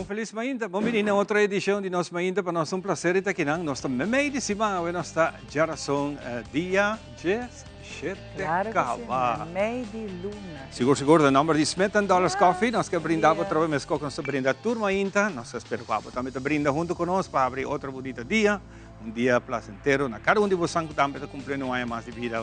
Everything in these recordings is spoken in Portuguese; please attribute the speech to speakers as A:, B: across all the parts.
A: Um feliz mainda. Bem-vindo a outra edição de nosso mainda. Para nós é um prazer estar aqui. Nós estamos meio de semana. Nós estamos geração dia 17
B: Claro, meio de luna.
A: Seguro, o número de $70 coffee. Nós queremos brindar outra vez, mas nós brindar turma ainda. Nós esperamos também brindar junto conosco para abrir outro bonito dia. Dia placentero. Na cada de vocês que também está cumprindo um ano mais de vida.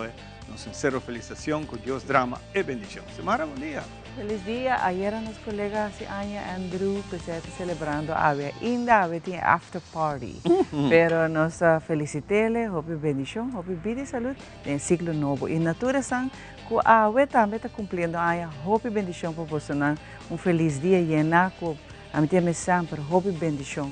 A: Nossa sincera felicitação com Deus, drama e bendição. Semana, bom dia.
B: Feliz dia. Ayer nos colegas si Anya Andrew que se está celebrando ainda tinha after party. Pero nos felicitele, hope bendição, hope vida e saúde em ciclo novo. E natura sang que a também está cumprindo aya hope bendição para você feliz dia e com a minha sempre hope bendição.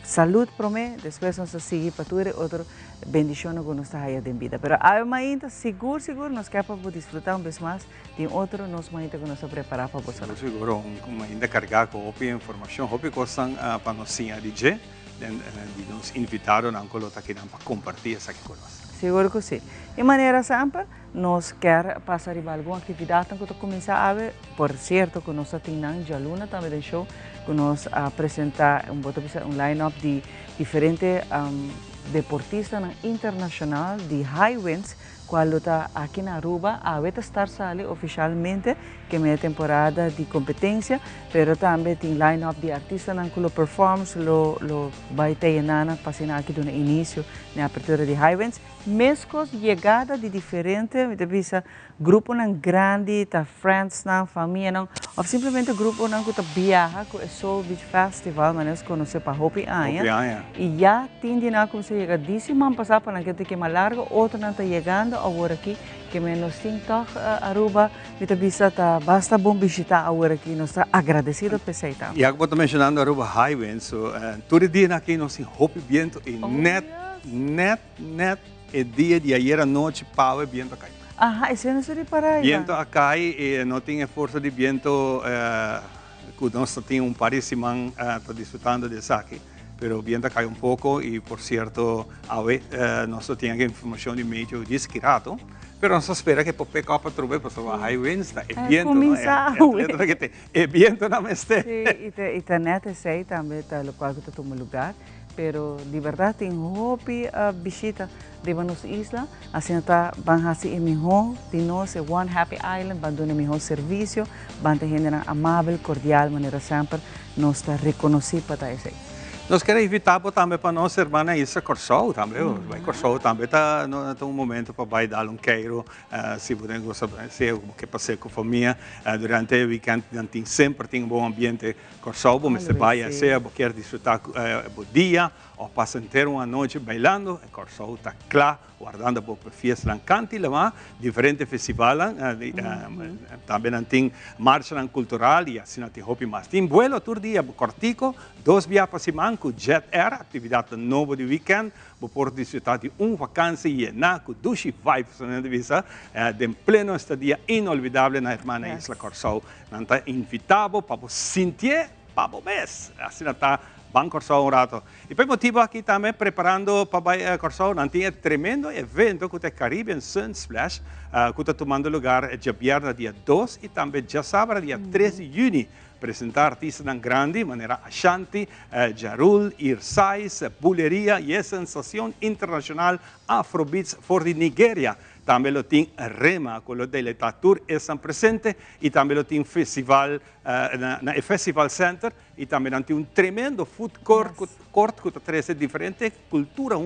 B: Saúde para mim, depois nós seguir para tudo outra bendição que nós está aí de vida. Pero ainda seguro nós queremos desfrutar vez mais de outro nós ainda que nós preparar para você.
A: Seguro, ainda carregar com a informação, hope coisas para nós sim a DJ, de nos invitaram a colocar aqui para compartilhar essa coisa.
B: Seguro que sim. De maneira sempre, nós queremos passar de alguma atividade que começar a ver, por certo, que nós temos já luna também de show, que nós apresentar um line-up de diferentes deportistas internacionais de high winds, quando está aqui na Aruba, a estar sale oficialmente que é temporada de competência, pero também tem line-up de artistas que lo performance, lo vai ter passando aqui no início, na abertura de high winds, mesmo chegada de diferentes, grupo grande, tá friends família ou simplesmente grupo que tá viaja com o Soul Beach Festival, mas nós conhecemos para Hopi Anya, e já tem de como se chega, disse man passar para que te mais largo, outro não está chegando agora aqui, que menos tem toch Aruba, tá basta bom visitar agora aqui, nós está agradecido por você.
A: E agora estou mencionando Aruba High Winds, todo dia aqui nós tem Hopi viento e net é dia de ayer à noite para viento cai.
B: Ah, isso não seria para aí.
A: Viento cai e não tem força de viento, que nós temos par de semana está desfrutando disso aqui. Pero o viento cai pouco e, por certo, nós temos informação de meio discreto. Pero nós espera que por pecar para trover para o high winds, é viento, é viento na mestre.
B: Sim, e a net sei também tá local que está no lugar. Pero de verdade tem hopi visita de nossa isla, assim tá van hasi e melhor de nós é One Happy Island, van dando melhor serviço, van ter gente amável, cordial, maneira sempre nós está reconhecido para isso.
A: Nós queremos evitar também para nossa irmã Isa Corsol também, vai Corsol também está no momento para vai dar queiro, se podemos saber o que passa com a família durante o weekend, sempre tem bom ambiente Corsol, mas se vai a ser, quer desfrutar o dia ou passar inteiro uma noite bailando, Corsol está claro, guardando para festa na canti lá, diferentes festivais, também tem marcha cultural e assim tem hopi mais. Tem vuelo todo dia cortico, 2 viagens para semana com Jet Air, atividade nova de weekend, por desfrutar de vacância e com duche vibes, de pleno estadia inolvidável na irmã Isla Corsol. Não está invitado para sentir para o mês, assim está Banco Corsol rato. E poi motivo aqui também preparando para Corsol, não tinha tremendo evento que é Caribbean Sun Splash, que está tomando lugar dia viernes dia 2 e também dia sábado dia 13 de junho. Apresentar artistas grandes, maneira Ashanti, Jarul, Irsais, Buleria e a sensação internacional Afrobeats for the Nigeria. Também lo tem Rema, quello dell'Età Tour, estão presentes, e também lo tem festival, na Festival Center, e também tem tremendo food court, que traz diferentes culturas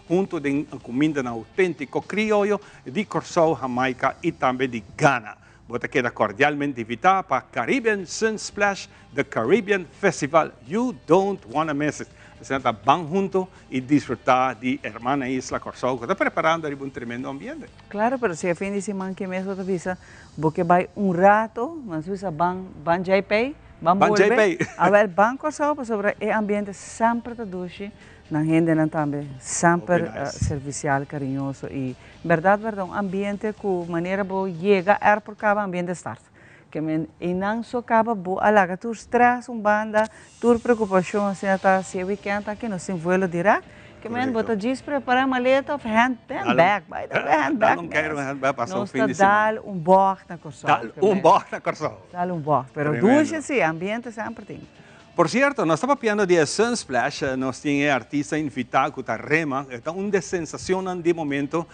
A: junto de comida autêntica criollo de Corsol, Jamaica e também de Ghana. Você queda cordialmente invitado para Caribbean Sun Splash, the Caribbean Festival. You don't want to miss it. Você está bem junto e desfrutar de Hermana Isla Corsol, que está preparando um tremendo ambiente.
B: Claro, pero se a fim de semana que mesmo avisa, porque vai rato, mas você van JP, van volver. A ver, van Corsol, sobre o ambiente sempre está doce. Na gente também sempre servicial, carinhoso e verdade, ambiente que maneira boa chega por cada ambiente estar. Que e não só acaba boa, alaga tu stress, banda, tu preocupação, se o weekend aqui no sem voo direto, que bota diz preparar maleta of handbag, by the handbag.
A: Não quero handbag para o
B: fim de semana. Dá box na Corsol.
A: Dá box na Corsol.
B: Dá box, pero duche sim, ambiente sempre tem.
A: Por cierto, nós estamos falando de Sunsplash, nós tínhamos artista invitado com a Rema, então uma sensação de momento,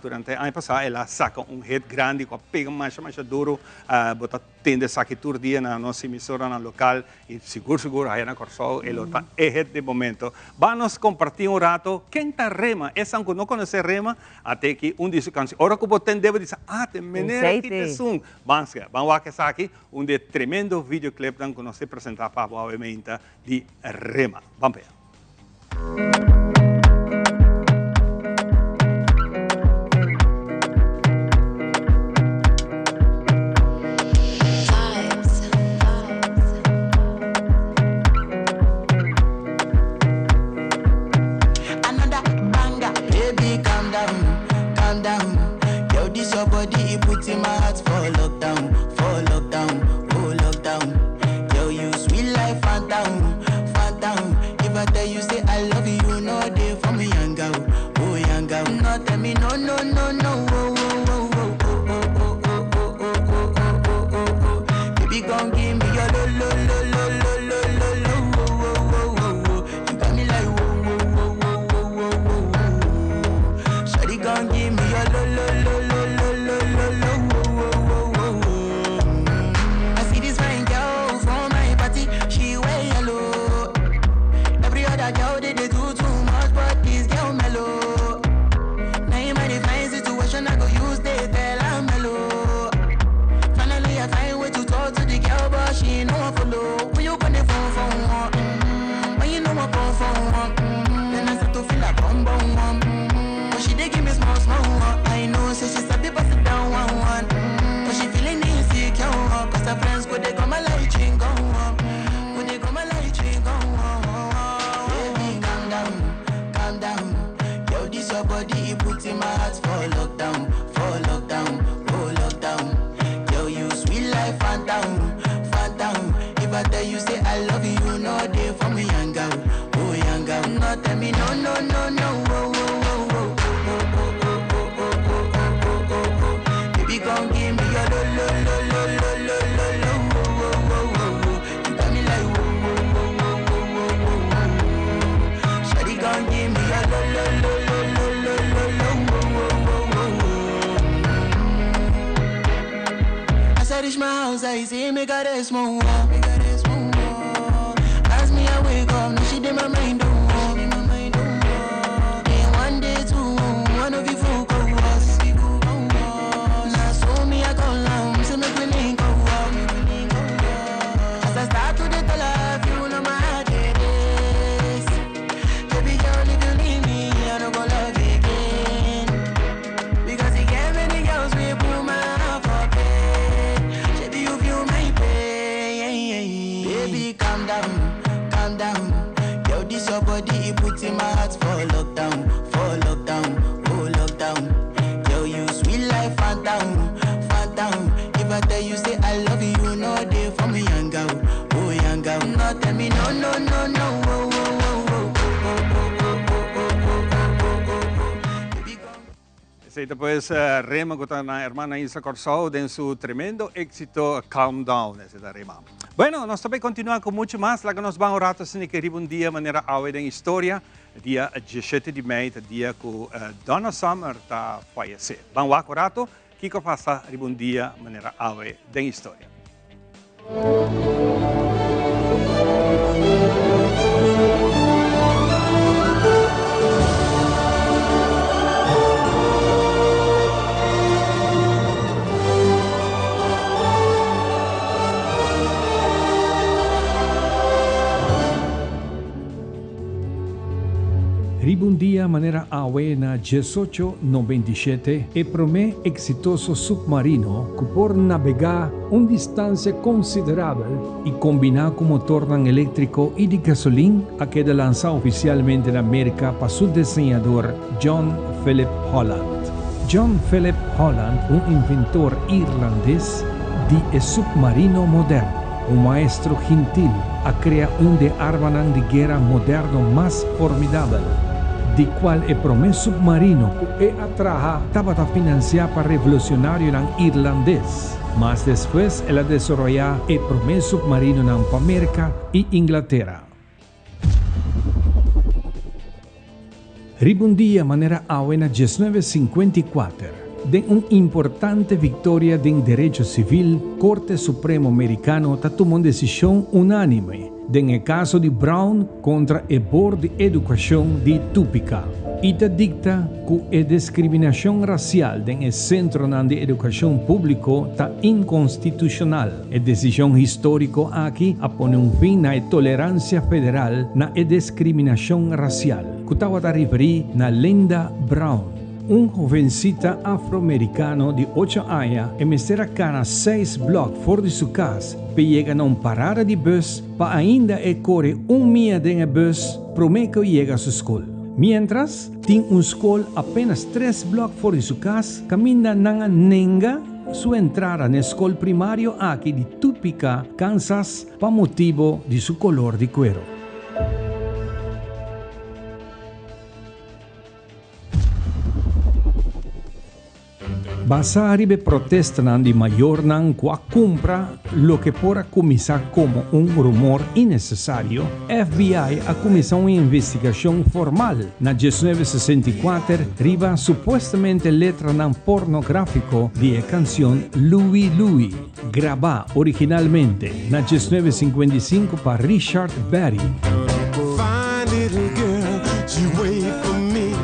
A: durante o ano passado, ela saca hit grande, com a pega mais duro, bota tende a sacar todo dia na nossa emissora na local, e seguro, aí na Corsol, ela está hit de momento. Vamos compartilhar um rato, quem está Rema? Essa não conhece Rema, até que disse canção. Ora que você deve dizer, tem maneira que te sum. Vamos ver aqui, de tremendo videoclip que nós apresentamos para obviamente di Rema. Vamos ver.
C: Another banger, baby, calm down. Yo, this your body, it puts in my heart for lockdown, oh lockdown. Yo, you sweet life, phantom. If I tell you say I love you, no day for me, young girl, oh young girl. No tell me no, oh. Baby, gon' give me your lo. You got me like whoa. Shawty gon' give me your lo. I see this fine girl from my party, she wear yellow. Every other girl they do too much, but this girl mellow. Now in my divine situation, I go use they tell I'm mellow. Finally I find way to talk to the girl, but she ain't no one follow. When you gonna phone for one? When you know I phone for one? Then I start to feel like bum. But she dey give me small one. I know, say she's a bit pass it down one. But she feeling insecure, cause her friends go they come my light ring go on. Go they come my light ring go on. Baby, calm down. Yo, this your body, it puts in my heart for lockdown, oh lockdown. Yo, you sweet life, phantom. If I tell you say I love you, no day for me, young girl, oh young girl. No tell me no, oh. Baby, gon' give me your lo. You got me like whoa. Shawty gon' give me your lo. As I reach my house, I see me got a small wall. As me I wake up, now she did my mind don't walk. Then one day two, one of you folk go us. Now so me I go long, so make me link go walk. As I start to the life, you know my heart it is. Baby girl, if you leave me, I don't go love again. Because you get many girls, we put my heart for pain. Baby, you feel my pain. Baby, calm down. Yo, this your body, it puts in my heart for lockdown, oh lockdown. Yo, you sweet life, phantom. If I tell you say I love you, no day for me, young girl, oh young girl. No tell me no, oh.
A: Esta pues Rema con la hermana Isa Corsol en su tremendo éxito Calm Down, ese de Rema. Bueno, nós também continuamos com muito mais, lá que nós vamos orar assim que um dia maneira áurea da história, dia 17 de maio, dia que Donna Summer está falecendo. Vamos lá, corato, que passa um dia maneira áurea da história.
D: Ribundia manera awe na 1897 e promé exitoso submarino que por navegar una distancia considerable y combinar con motor eléctrico y de gasolina a queda lanzado oficialmente en América para su diseñador John Philip Holland. John Philip Holland, un inventor irlandés de submarino moderno, un maestro gentil a crear un de armas de guerra moderno más formidable, de cual el primer submarino que atraja estaba financiado para revolucionario irlandés, Más después, ella desarrolló el primer submarino en América y Inglaterra. Ribundia manera en 1954. De una importante victoria del derecho civil, Corte Supremo Americano tomó una decisión unánime en el caso de Brown contra el Board de Educación de Tupica. Y te dicta que la discriminación racial en el Centro de Educación Público está inconstitucional. La decisión histórica aquí pone un fin a la tolerancia federal na la discriminación racial. Que estaba a referir a Linda Brown. Un jovencita afroamericano de 8 años emestera cana 6 blocks fuera de su casa, pero llega a una parada de bus para ainda corre un milla de bus, promete que llega a su escuela. Mientras, tiene un escuela apenas 3 blocks fuera de su casa, camina nanga nenga su entrada en la escuela primaria aquí de Topeka, Kansas, por motivo de su color de cuero. Basa arriba protesta de mayor nan qua compra lo que podrá comenzar como un rumor innecesario. FBI ha comenzado una investigación formal. En 1964 riba supuestamente letra nan pornográfico de la canción Louie Louie, grabada originalmente en 1955 para Richard Berry.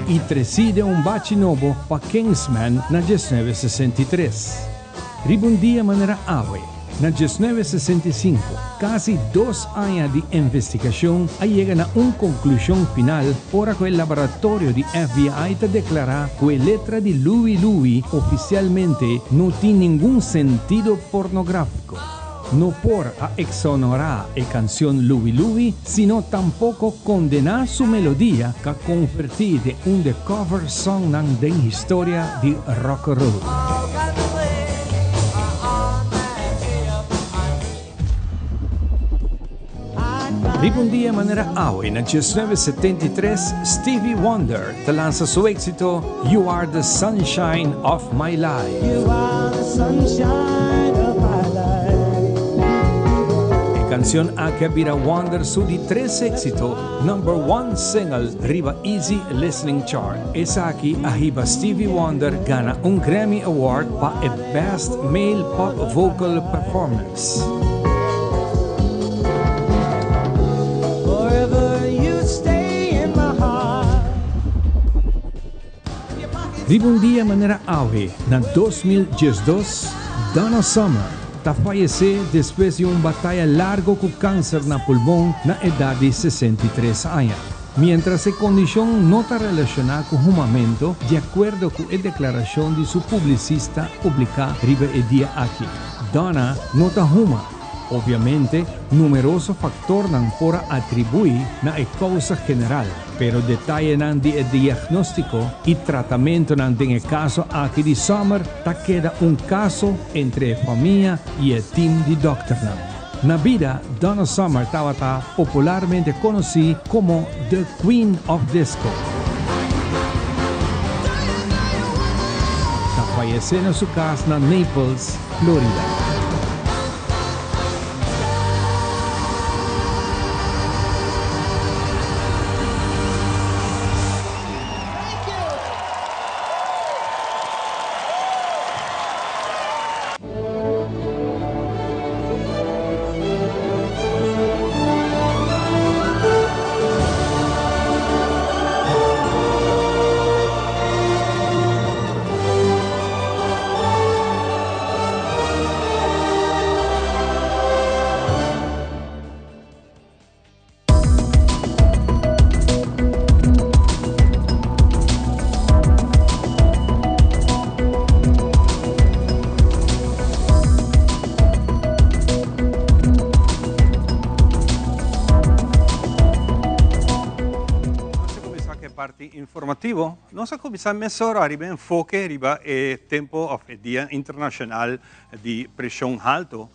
D: Y preside un baci novo para Kingsman en 1963. Ribundia manera ave. En 1965, casi 2 años de investigación llegan a una conclusión final por que el laboratorio de FBI te declara que la letra de Louie Louie oficialmente no tiene ningún sentido pornográfico. No por exonerar la canción Louie Louie, sino tampoco condenar su melodía que convertí de un cover song de historia de rock and roll. Un día manera hoy, en 1973, Stevie Wonder te lanza su éxito You Are the Sunshine of My Life.
E: You are the sunshine of my life.
D: Canción a que vira Wonder su de 3 éxitos, number 1 single, riba Easy Listening Chart. Esa aquí, arriba Stevie Wonder gana un Grammy Award para el Best Male Pop Vocal Performance.
E: Forever you stay in my heart.
D: Riba un día manera ave, en 2012, Donna Summer falleció después de una batalla larga con cáncer na pulmón na edad de 63 años. Mientras su condición no está relacionada con un momento, de acuerdo con la declaración de su publicista publicada arriba el día aquí. Donna no está huma. Obviamente, numerosos factores por atribuir a la causa general, pero detalles del diagnóstico y tratamiento en el caso aquí de Summer, queda un caso entre la familia y el team de doctor. En la vida, Donna Summer estaba popularmente conocida como The Queen of Disco. Falleció en su casa en Naples, Florida.
A: Parte informativo, nós começamos a mensurar o enfoque do tempo do Dia Internacional de Pressão Alta,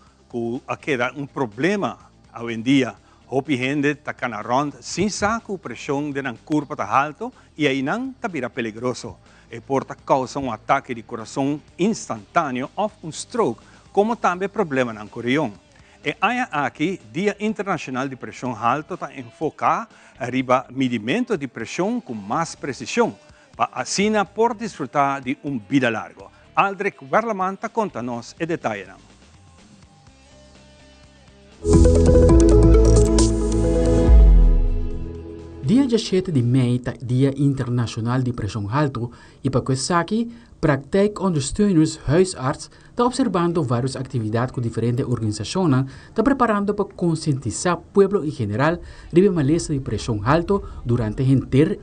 A: que é problema hoje em dia. Hopi gente está canarrond sem saco pressão de uma curva tá alto e aí não tá vira perigoso. E porta causa ataque de coração instantâneo ou stroke como também problema na corião. E há aqui Dia Internacional de Pressão Alta para enfocar arriba medimento de pressão com mais precisão, para assim por desfrutar de vida largo. Aldrich Verlamanta conta-nos e detalha.
F: Dia 17 de mei, Dia Internacional de Pressão Alto, e para aqui, praktijkondersteuners huisarts está observando várias atividades com diferentes organizações, está preparando para conscientizar o povo em geral sobre a maleza de pressão alta durante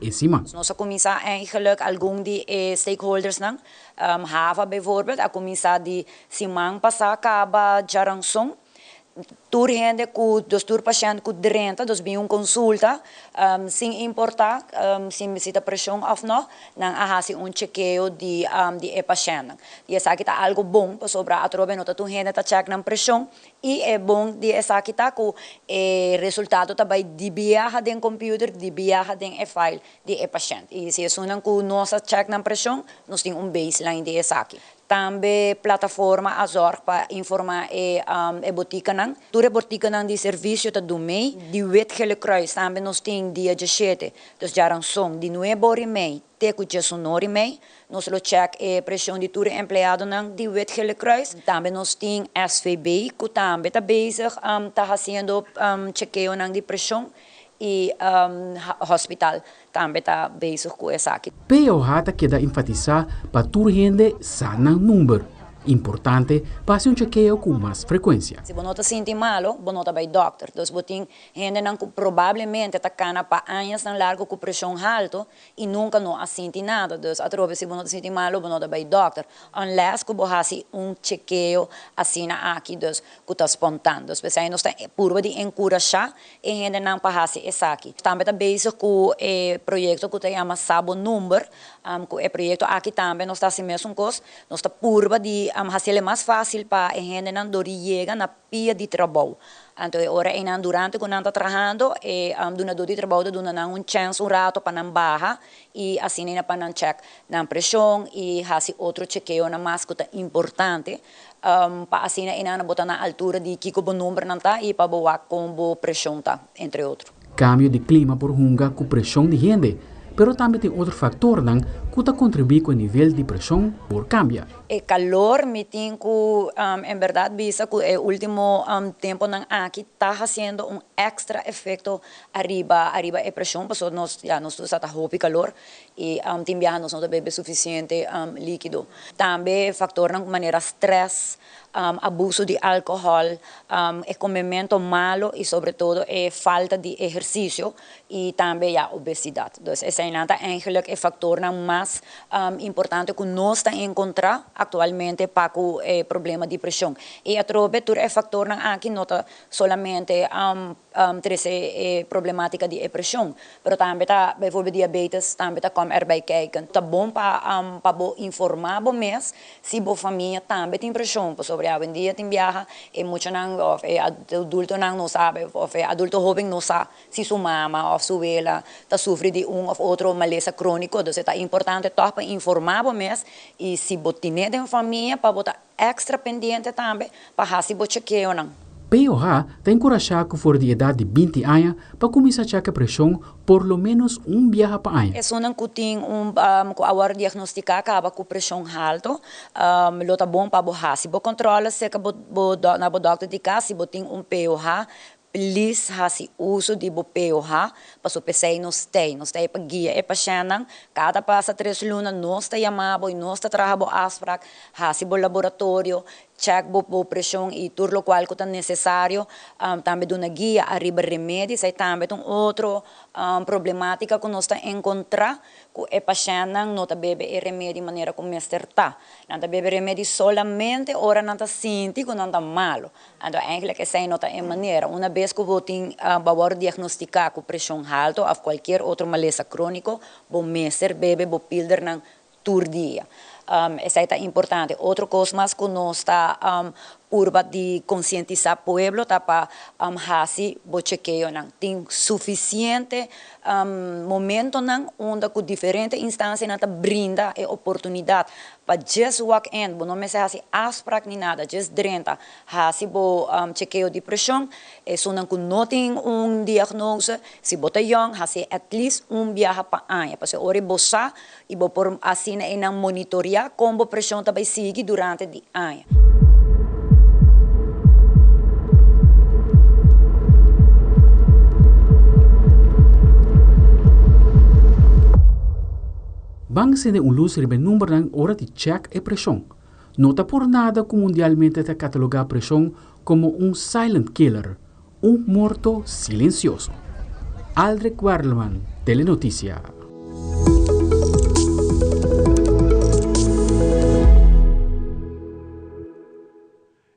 F: esse mês.
G: Nós começamos eigenlijk alguns de stakeholders não, Hava bijvoorbeeld, a começar de semana passada acaba Jaransong. Tur gente com dos tur paciente com drenta, dos bem consulta, sem importar se visita pressão ou não, não há chequeio de paciente. E essa aqui tá algo bom para sobre a trobe nota tu gente tá check na pressão e é bom de essa aqui tá com resultado também de viaja de computer, de viaja de file de paciente. E se é não com nossa check na pressão, nós temos baseline de essa aqui. Também plataforma Azor para informar botica não. Ture botica não de serviço tá do mês, de Wetgele Kruis também nós temos dia 17, dus jaran song de 9 mei, te cu sonori mei, nós lo check pressão de ture empregado não de Wetgele Kruis, também nós temos SVB, que também tá bezig, tá fazendo chequeio não de pressão e hospital também está bezig com essa aqui.
F: POH queda enfatizar para toda gente sana número. Importante para um chequeio com mais frequência.
G: Se você se sente mal, você vai ao doctor. Então, você tem gente que provavelmente está cana para anos tão largo com pressão alta e nunca não sente nada. Então, se você se sente mal, você vai ao doctor. Unless que você faça chequeio assim aqui, então, que está espontâneo. Então, se você está puro de encorajar, e gente não passa isso aqui. Também está bezig com o projeto que se chama Sabo Number, com o projeto aqui também, nós está assim mesmo coisa, nós está puro de hacer mais fácil para a gente não chegar na pia de trabalho. Então, ora durante quando está trabalhando, duna do trabalho, duna chance rato para não barra e assim para não check na pressão e fazer outro chequeio na máscara importante para assim não botar na altura de que o número não está e para boa com pressão tá, entre outros.
F: Cambio de clima por hunga com pressão de gente. Pero também tem outro fator que contribui com o nível de pressão por cambia.
G: O calor me tem que, em verdade, visa que o último tempo aqui está fazendo extra efeito arriba a pressão, porque nós estamos com calor e nós não bebemos suficiente líquido. Também fator de maneira stress, abuso de álcool, comimento malo e, sobretudo, falta de exercício e também a obesidade. Então, esse é eigenlijk o fator mais importante que nós encontramos atualmente para o problema de pressão. E a trobe é fator aqui não solamente problemática de pressão, mas também está, bijvoorbeeld diabetes, também está como erbij kijken. Está bom para informar o mês se a família também tem pressão, sobre a dia tem viaja e muito não, ou adulto não sabe, ou adulto jovem não sabe se sua mama ou sua abuela está sofrendo de ou outro maleza crônico, então é importante para informar o mês e se você tem família para botar extra pendente também para fazer o chequeio não.
F: POH está encorajado que for de idade de 20 anos para começar a checar pressão por lo menos viaje para ano.
G: É só que tem agora diagnosticar acaba com pressão alta, lo tá bom para você controla se que na doctor de casa se tem POH, please fazer uso de POH para o PC não está para guia para paciente, cada passa 3 lunas não está chamado e não está trabalhando asfrak, fazer o laboratório, check a pressão e tudo o qual é necessário, também uma guia arriba remédios, e também outra problemática que nós encontramos que o paciente não bebe remédio de maneira como está. Não bebe remédio solamente ora não sente que não está malo. Então, eigenlijk essa é a maneira. Uma vez que você vai diagnosticar com pressão alta ou qualquer outra maleza crônica, você bebe a pílula todo dia. Essa é importante. Outra coisa mais que nós está urba di conscientizar pueblo tapa hasi bo chequeo nang ting suficiente momento nang onde ku diferente instância nata brinda e oportunidade para just walk in, bo não me se hasi afspraak ni nada, just drenta hasi bo chequeo de pressão e so nang ku noting diagnose, si bota young hasi at least viaje pa anya, parce ori bosa e bo por assim e nang monitorear como pressão também sigue durante di anya.
F: Bang sende un luz ribe number ng ora de check e presión. Nota por nada que mundialmente te cataloga presión como un silent killer, un muerto silencioso. Aldrich Warleman, Telenoticia.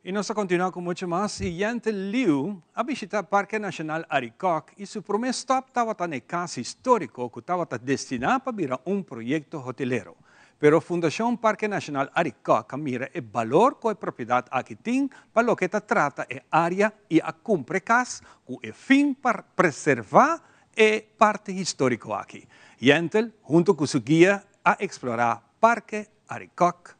A: Y nos continúa con mucho más. Y Yante Liu a visitar Parque Nacional Aricoc y su primer stop estaba tan casa histórico que estaba destinado para un proyecto hotelero. Pero Fundación Parque Nacional Aricoc mira el valor que propiedad aquí tiene para lo que trata el área y a cumplir cas con el fin para preservar el parte histórico aquí. Yente, junto con su guía, a explorar Parque Aricoc.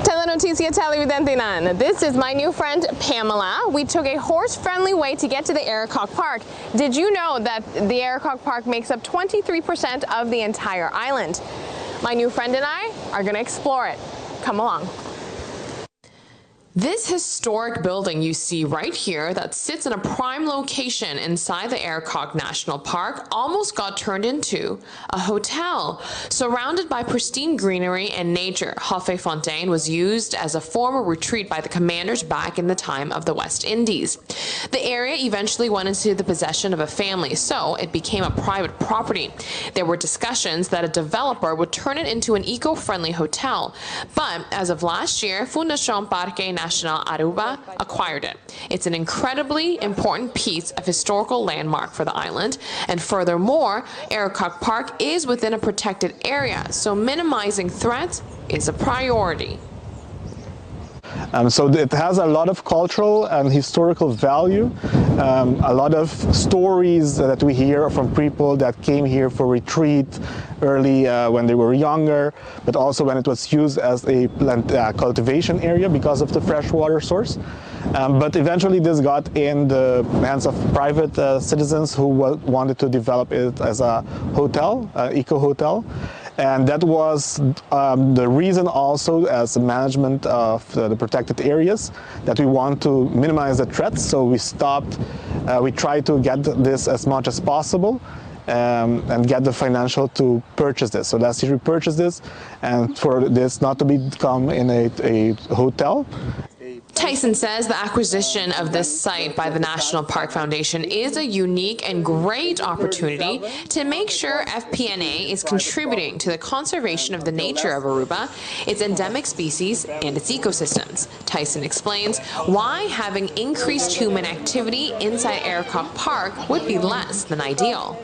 H: Telenoticia televidentinan. This is my new friend Pamela. We took a horse-friendly way to get to the Aricoc Park. Did you know that the Aricoc Park makes up 23% of the entire island? My new friend and I are going to explore it. Come along. This historic building you see right here that sits in a prime location inside the Aricoc National Park almost got turned into a hotel. Surrounded by pristine greenery and nature, Hoffontein was used as a former retreat by the commanders back in the time of the West Indies. The area eventually went into the possession of a family, so it became a private property. There were discussions that a developer would turn it into an eco-friendly hotel, but as of last year, Fundación Parque Nacional Aruba acquired it. It's an incredibly important piece of historical landmark for the island, and furthermore, Aricoc Park is within a protected area, so minimizing threats is a priority.
I: So it has a lot of cultural and historical value, a lot of stories that we hear from people that came here for retreat early when they were younger, but also when it was used as a plant cultivation area because of the freshwater source. But eventually this got in the hands of private citizens who wanted to develop it as a hotel, eco-hotel. And that was the reason also as management of the protected areas that we want to minimize the threats. So we stopped, we tried to get this as much as possible and get the financial to purchase this. So last year we purchased this, and for this not to become in a hotel.
H: Tyson says the acquisition of this site by the National Park Foundation is a unique and great opportunity to make sure FPNA is contributing to the conservation of the nature of Aruba, its endemic species, and its ecosystems. Tyson explains why having increased human activity inside Aricoc Park would be less than ideal.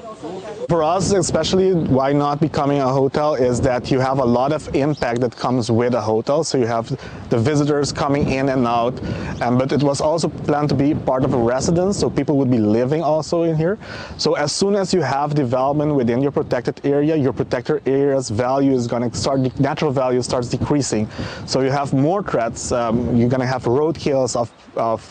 I: For us, especially why not becoming a hotel is that you have a lot of impact that comes with a hotel. So you have the visitors coming in and out, but it was also planned to be part of a residence, so people would be living also in here. So as soon as you have development within your protected area, your protected area's value is going to start, natural value starts decreasing. So you have more threats. You're going to have roadkills of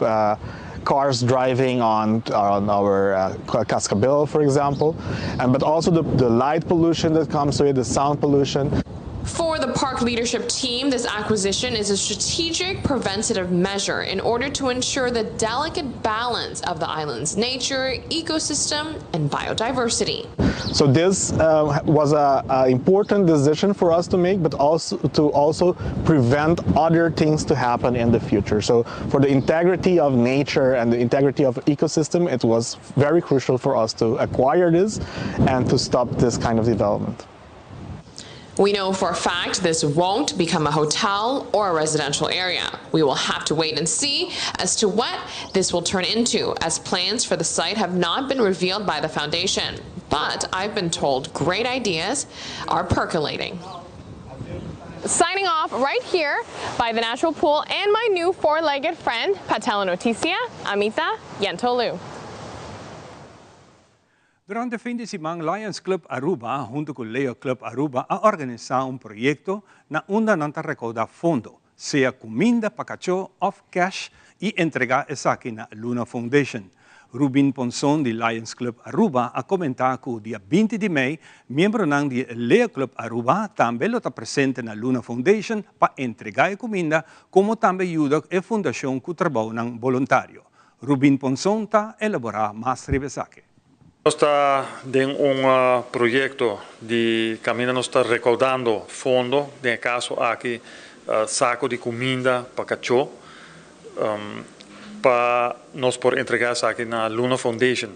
I: cars driving on our Cascabel, for example, but also the light pollution that comes with the sound pollution.
H: For the park leadership team, this acquisition is a strategic preventative measure in order to ensure the delicate balance of the island's nature, ecosystem, and biodiversity.
I: So this was an important decision for us to make, but also to prevent other things to happen in the future. So for the integrity of nature and the integrity of ecosystem, it was very crucial for us to acquire this and to stop this kind of development.
H: We know for a fact this won't become a hotel or a residential area. We will have to wait and see as to what this will turn into, as plans for the site have not been revealed by the foundation. But I've been told great ideas are percolating. Signing off right here by the Natural Pool and my new four-legged friend, Patela Noticia, Amita Yentolu.
A: Durante el fin de semana, Lions Club Aruba, junto con Leo Club Aruba, ha organizado un proyecto na onda nanta recaudar fondo, sea comida, pacacho, off cash y entregar esa aquí na Luna Foundation. Rubin Ponson de Lions Club Aruba ha comentado que el día 20 de mayo, miembro de Leo Club Aruba también lo está presente na Luna Foundation para entregar comida, como también ayuda a fundación que trabaja voluntario. Rubin Ponson está elaborando más revesaque.
J: Está en un proyecto de camino nos está recaudando fondos, en el caso aquí saco de comida para cachorro, para nos por entregar aquí na Luna Foundation.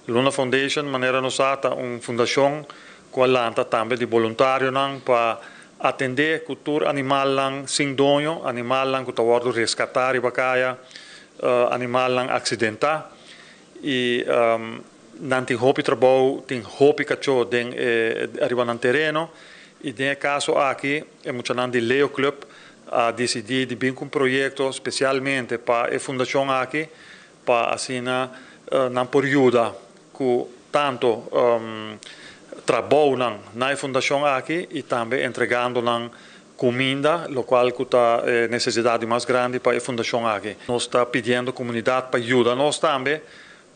J: Luna Foundation manera nos ata una fundación cual también de voluntario para atender cultura animal sin dueño, animal que está rescatar y bacaya, animal accidental y não tem roupa de trabalho, tem roupa de cachorro arriba no terreno. E nesse caso aqui, é muito de Leo Club a decidir de vir com um projeto especialmente para a fundação aqui, para assim não por ajuda que tanto trabalho na fundação aqui e também entregando comida, o qual está necessidade mais grande para a fundação aqui. Nós está pedindo à comunidade para ajudar nós também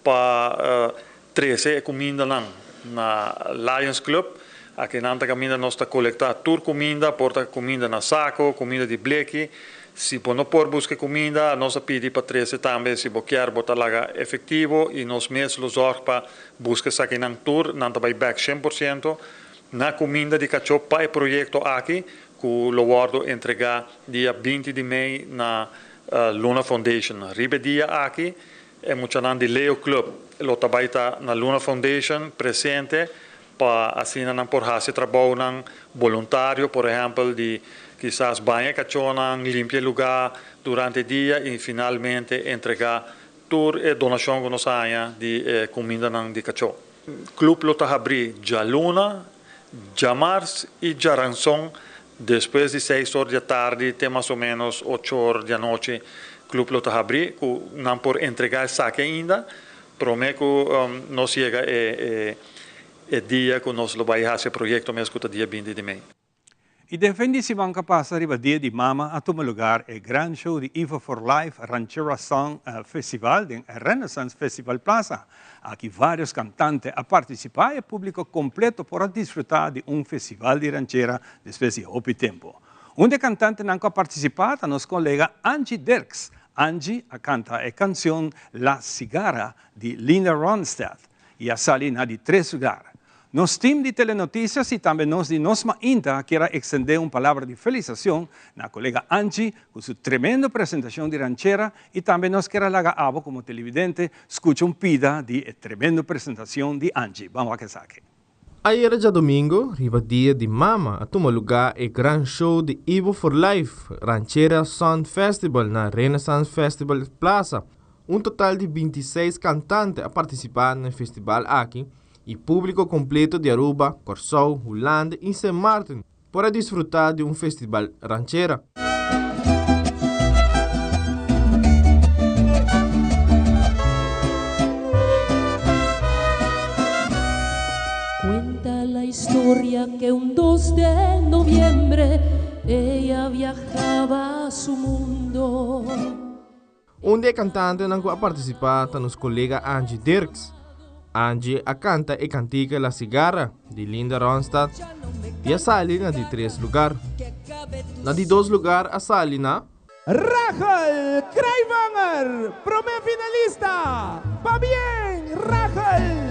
J: para 13 comida na Lions Club. Aqui nanta comida nós está coletar toda comida, porta comida na saco, comida de bleque. Se não por buscar comida, nós pedimos para 13 também, se quer botar lá efetivo e nós mesmos zorg para buscar aqui na tour, nanta vai back 100% na comida de cachorro para o projeto aqui, que lo guardo entregar dia 20 de maio na Luna Foundation. Ribe dia aqui é muito de Leo Club. Lo trabalha na Luna Foundation presente para assim não por fazer trabalho voluntário, por exemplo, de quizás banhar cachorro, limpar lugar durante o dia e finalmente entregar toda a donação que nós temos de comida de cachorro. O clube lo está abrir já Luna, já Março e já Ranção, depois de 6 horas da tarde, até mais ou menos 8 horas da noite, o clube lo está abrir, não por entregar saque ainda. Prometo que nós chega o dia que nós vamos fazer esse projeto mesmo que dia 20 de maio.
A: E defende se van capaz arriba dia de mama a tomar lugar o grande show de Evo for Life Ranchera Song Festival em Renaissance Festival Plaza. Aqui vários cantantes a participar e público completo para desfrutar de festival de ranchera depois de pouco tempo. De cantante não ha participado é nosso colega Angie Dirks. Angie canta a canção La Cigarra de Linda Ronstadt e a salina de 3 lugares. Nos team de Telenoticias e também nós de Nosma Inta quer extender uma palavra de felicitação na colega Angie com sua tremenda apresentação de ranchera e também nós quer lagar abo como televidente escuta pida de tremenda apresentação de Angie. Vamos a que saque.
K: Ayer já domingo, riba dia de mama, a tomar lugar o grande show de Evo for Life, Ranchera Sound Festival na Renaissance Festival Plaza. Total de 26 cantantes a participar no festival aqui e público completo de Aruba, Corsou, Holanda e St. Martin para desfrutar de festival ranchera.
L: Historia que un 2 de noviembre ella viajaba a su mundo.
K: De cantante não a participar está nos colega Angie Dirks. Angie a canta e cantica La Cigarra de Linda Ronstadt e a salina de 3 lugares. Na de 2 lugares a salina
E: Rachel Kreivanger, primer finalista. Va bien, Rachel.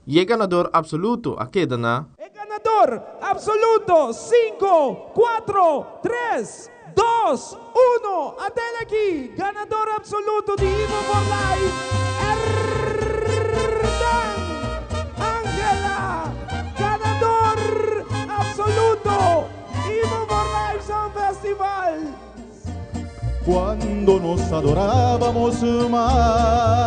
K: E o ganador absoluto a queda na
E: ganador absoluto 5, 4, 3, 2, 1. Até aqui, ganador absoluto de Evo for Life, Hernan Angela. Ganador absoluto, Evo for Life Sound Festival.
M: Cuando nos adorábamos más.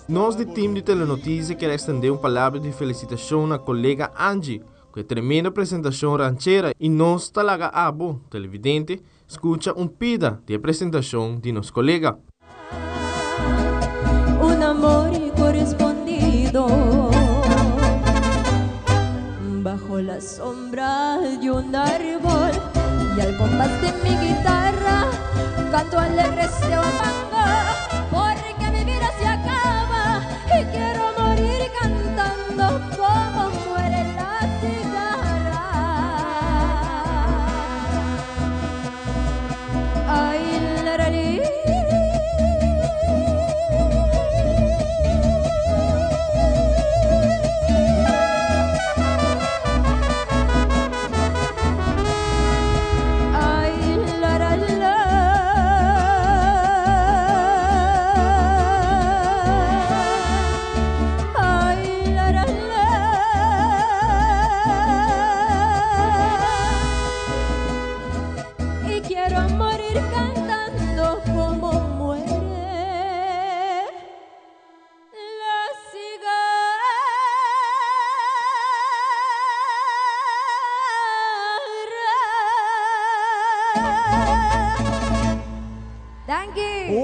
K: Nós do time de Telenotícia quer estender palavra de felicitação à colega Angie, que tremenda apresentação ranchera e nós talaga abo, televidente, escuta pida de apresentação de nosso colega.
L: Un amor correspondido bajo la sombra de un árbol y al compás de mi guitarra canto alegre se manga porque mi vida se acaba y quiero morir cantando como muere la cigarra. Ay, la, la, la.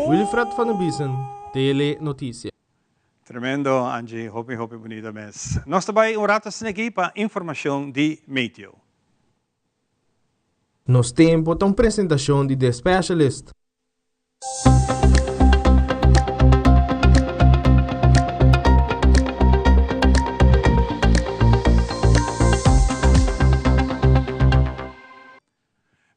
K: Wilfred van der Biesen, Telenotícia.
A: Tremendo, Angie. Hopi bonita mes. Nós também ratas aqui para informação de meteo.
K: Nos tempo tem apresentação de The Specialist.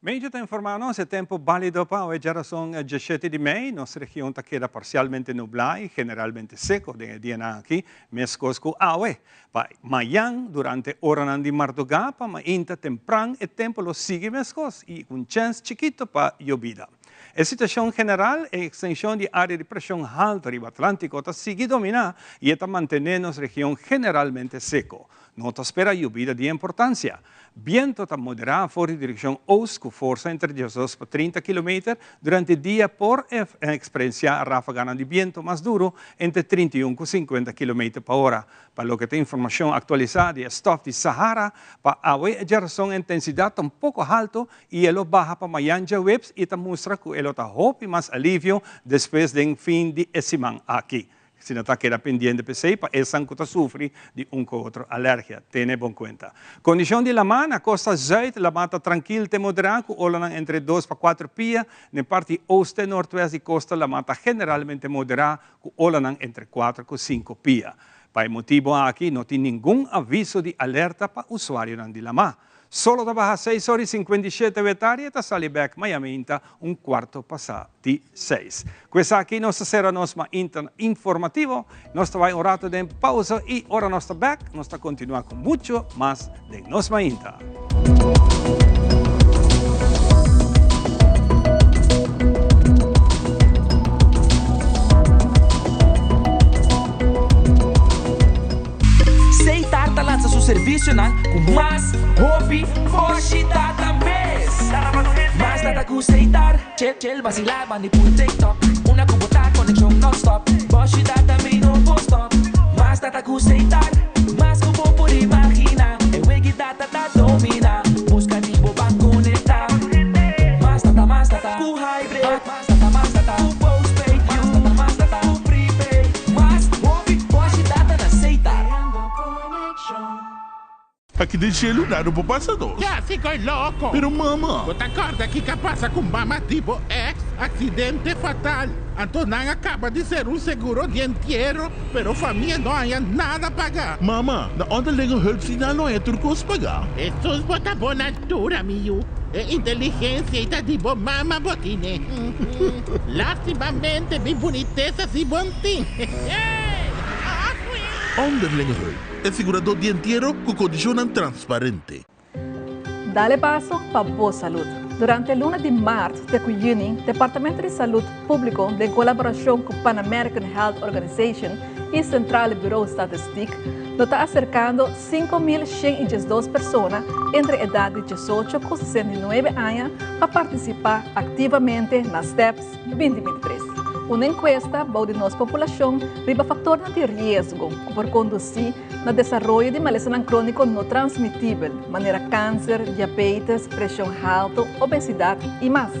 A: Medio está informando esse tempo válido para a geração 17 de maio. Nossa região está queda parcialmente nublada e generalmente seco de dia aqui, mescos com água. Para amanhã, durante hora de madrugada, para ainda temprano, o tempo lo sigue mescos e chance chiquito para llovida. A situação general é a extensão de área de pressão alta no Atlântico está sigue dominada e está mantendo nossa região generalmente seco. Não está espera llovida de importância. Viento está moderado fora de direção oeste com força entre 18 a 30 km durante o dia por experienciar ráfagas de viento mais duro entre 31 a 50 km por hora. Para o que tem informação atualizada de estado de Sahara, para a geração intensidade um pouco alto e ele baixa para amanhã já webs e mostra que ele está hope mais alívio depois do fim de semana aqui. Se não está queda pendente para você, para essa que sofre de com outro alergia. Tenha bom conta. Condição de lama, na costa sul, lama está tranquila e moderada, com ola entre 2 para 4 pia. Na parte oeste e nordeste da costa, lama está generalmente moderada, com ola entre 4 e 5 pia. Para motivo aqui, não tem nenhum aviso de alerta para usuário de lama. Solo trabaja 6 horas e 57 minutos e está sali back Miami quarto passado de 6. Questa aqui nossa será nosso informativo. Nós vamos um rato de pausa e ora nós estamos back. Nós vamos continuar com muito mais de nossa Inta.
N: Tarta lança seu serviço com mais hobby, hoje data mês. Mas nada com aceitar, chill, vacilar, manipula TikTok. Uma cubota, conexão non-stop. Hoje data me não vou stop. Mas nada com aceitar, mas com bom por imaginar. Eu é que data domina, busca de boba conectar. Mas data, com hybrid. Mas data, com postpaid. Mas data, com prepaid. Mas hobby, hoje data na aceitar.
O: Aqui de gelo nada por passador.
P: Já ficou louco.
O: Pero mamã.
P: Você acorda que passa com mama tipo X, acidente fatal. Antonan acaba de ser seguro dianteiro, pero família não há nada a pagar.
O: Mamã, na onderlinge hulpsinal não é turcos pagar.
P: Jesus bota boa natura, miu. É inteligência e tá de boa mama botine. Lastimamente, bem boniteza e bontim.
O: Onderlinge hulp. É segurador dianteiro com condição transparente.
Q: Dale paso para boa saúde. Durante o lunes de março de Cuyini, o Departamento de Saúde Público, de colaboração com Pan American Health Organization e Central Bureau Statistic, está acercando 5.112 pessoas entre a idade de 18 e 69 anos para participar ativamente nas STEPS 2023. Uma encuesta de nossa população riba fator de risco por conduzir no desenvolvimento de maleza crônico não transmitível, maneira câncer, diabetes, pressão alta, obesidade e mais.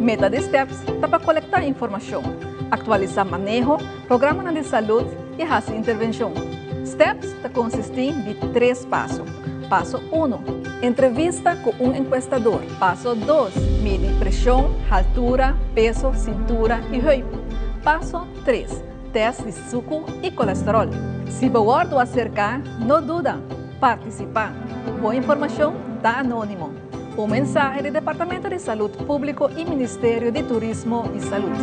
Q: Meta de STEPS está para coletar informação, atualizar manejo, programa de saúde e fazer intervenção. STEPS está consistindo de 3 passos. Passo 1, entrevista com um encuestador. Passo 2, medir pressão, altura, peso, cintura e roupa. Passo 3, teste de suco e colesterol. Se você acercar, não duda, participar. Boa informação da Anônimo. Um mensagem do Departamento de Saúde Público e Ministério de Turismo e Saúde.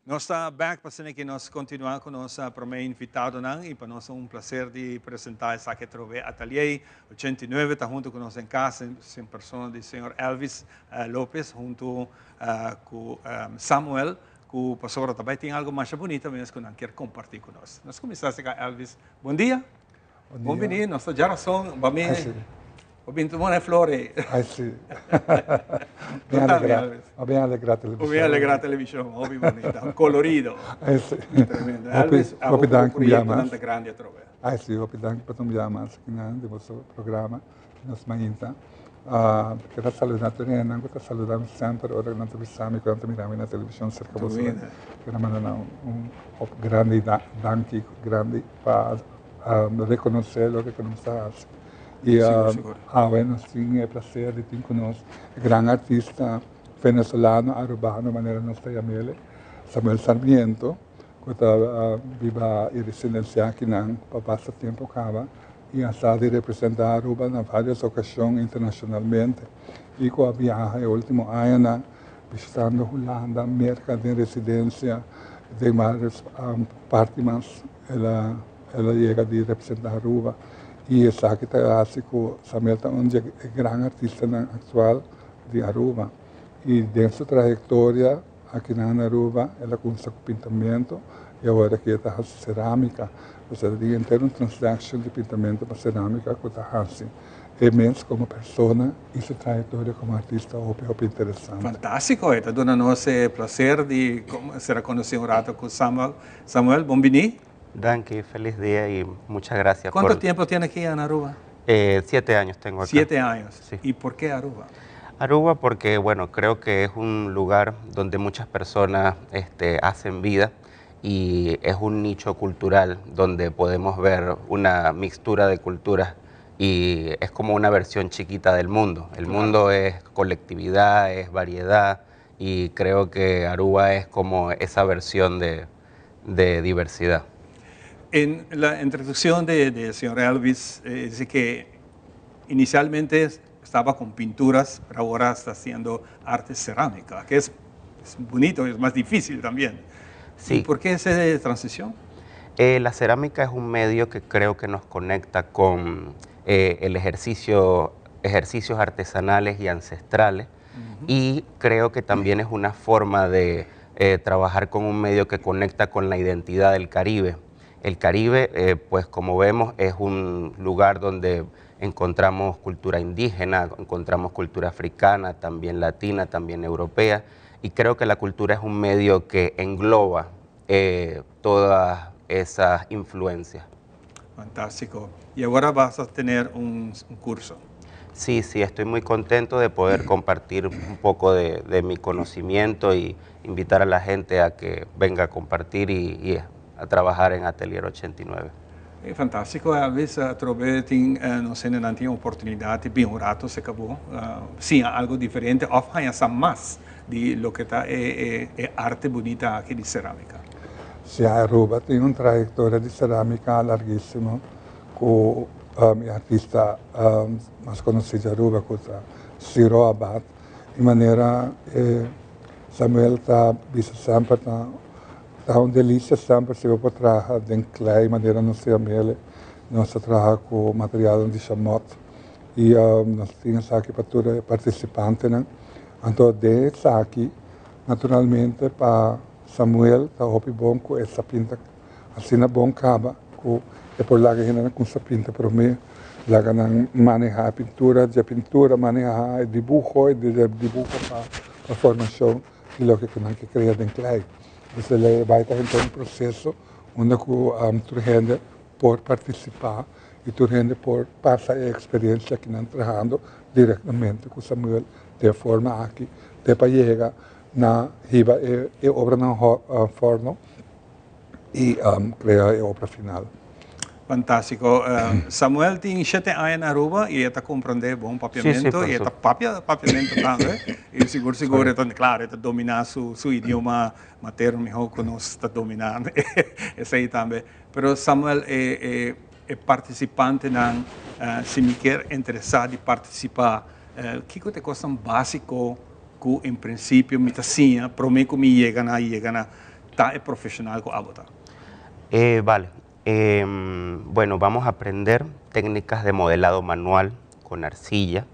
A: Nós estamos back para que nós continuamos com nosso primeiro invitado e para nós é um prazer de apresentar essa que trove Atelier 89, está junto com nós em casa, em persona do senhor Elvis Lopes, junto com Samuel, que o pastor também tem algo mais bonito mesmo que não quer compartilhar com nós. Nós começamos com Elvis. Bom dia. Bom dia. Nossa geração, bem tomando flores.
R: Sì. Bem alegrado a televisão.
A: Bem alegrado a televisão, muito bonita, colorido.
R: Sì.
A: Tremendo. Elvis,
R: ho progetto
A: tanto grande a trovare.
R: Sì, ho progetto di questo programma, nós mainta. Quero saludar também, não quero saludar sempre, ora não te bisami quando miramos na televisão cerca de você. Quero mandar grande danke, grande para reconhecer o que nos E nós tínhamos o prazer de ter conosco o grande artista venezuelano, urbano, maneira nós chamamos Samuel Sarmiento, que vive em residência aqui para passar tempo cá e está de representar Aruba em várias ocasiões internacionalmente. E com a viagem, o último ano, visitando Holanda, América de residência de várias partes, mas ela chega a representar Aruba. E essa que está com Samuel é um grande artista atual de Aruba. E dentro da trajetória aqui na Aruba, ela começou com pintamento e agora que está fazendo cerâmica. Ou seja, tem uma transação de pintamento para cerâmica que está fazendo. E mesmo como pessoa, e sua trajetória como artista é interessante.
A: Fantástico, está dando-nos o prazer de ser conhecido um rato com Samuel. Samuel, bom-vindo.
S: Danke, feliz día y muchas gracias.
A: ¿Cuánto tiempo tiene aquí en Aruba?
S: 7 años tengo acá.
A: 7 años.
S: Sí.
A: ¿Y por qué Aruba?
S: Aruba porque, bueno, creo que es un lugar donde muchas personas hacen vida y es un nicho cultural donde podemos ver una mixtura de culturas y es como una versión chiquita del mundo. El mundo es colectividad, es variedad y creo que Aruba es como esa versión de diversidad.
A: En la introducción del señor Elvis, dice que inicialmente estaba con pinturas, pero ahora está haciendo arte cerámica, que es bonito, es más difícil también.
S: Sí.
A: ¿Por qué esa transición?
S: La cerámica es un medio que creo que nos conecta con ejercicios artesanales y ancestrales, y creo que también es una forma de trabajar con un medio que conecta con la identidad del Caribe. El Caribe, pues como vemos, es un lugar donde encontramos cultura indígena, encontramos cultura africana, también latina, también europea, y creo que la cultura es un medio que engloba todas esas influencias.
A: Fantástico. Y ahora vas a tener un curso.
S: Sí, estoy muy contento de poder compartir un poco de mi conocimiento y invitar a la gente a que venga a compartir y a trabalhar em Atelier 89.
A: É fantástico, Elvis, trovei não sei, não tinha oportunidade, bem um rato se acabou, sim, algo diferente, oferecer mais de lo que está arte bonita aqui de cerâmica.
R: Sim, a Aruba tem uma trajetória de cerâmica larguíssima, com o artista mais conhecido de Aruba, que é Ciro Abad, de maneira Samuel está sempre Está uma delícia sempre se você trabalhar em clay, maneira não se amele. Nós trabalhamos com material de chamot e nós temos aqui para todos os participantes. Então, desde aqui, naturalmente, para Samuel, está bom com essa pinta, assim bom caba, é por lá que a gente não pinta para mim, lá que não maneja a pintura, maneja dibujo para formação de lo que que cria dentro lá. Então ele vai estar em um processo onde a gente por participar e a gente por passar a experiência que não trabalhando diretamente com Samuel de forma aqui, de para chegar na riba e obra na forno e criar a obra final.
A: Fantástico. Samuel tem 7 anos na Aruba e está compreendendo bom papiamento e está papiamento também. E seguro então claro, está dominar su idioma materno melhor que nós está dominando. Esse aí também. Pero Samuel é participante na se me quer interessado em participar, que te custa um básico que em princípio me tacinha, prometo que me chega na tá é profissional com abota.
S: Vale. Bueno, vamos a aprender técnicas de modelado manual con arcilla,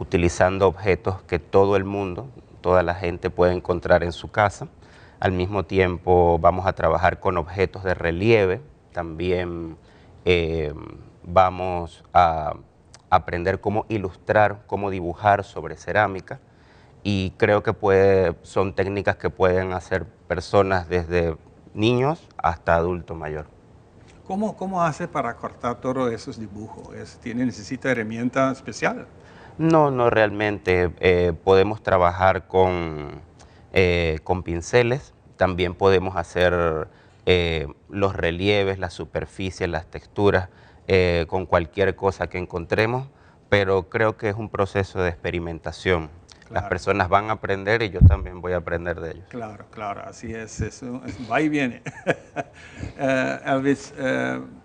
S: utilizando objetos que todo el mundo, toda la gente puede encontrar en su casa. Al mismo tiempo vamos a trabajar con objetos de relieve, también vamos a aprender cómo ilustrar, cómo dibujar sobre cerámica, y creo que son técnicas que pueden hacer personas desde niños hasta adulto mayor.
A: ¿Cómo hace para cortar todos esos dibujos? ¿Necesita herramienta especial?
S: No realmente. Podemos trabajar con pinceles, también podemos hacer los relieves, las superficies, las texturas, con cualquier cosa que encontremos, pero creo que es un proceso de experimentación. Claro. Las personas van a aprender y yo también voy a aprender de ellos.
A: Claro, así es, eso va y viene. Elvis,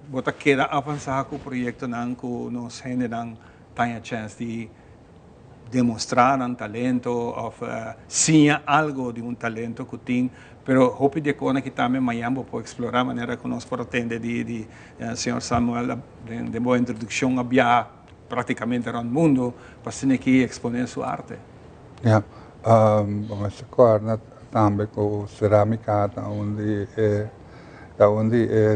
A: você quer avançar com o projeto que nos generam a chance de demonstrar um talento, ou sim algo de um talento que tem, pero hope de que também Miami pode explorar a maneira que nós podemos atender de Sr. Samuel, de boa introdução a viajar praticamente around o mundo, para ser aqui exponer sua arte.
R: Vamos a também com cerâmica, onde é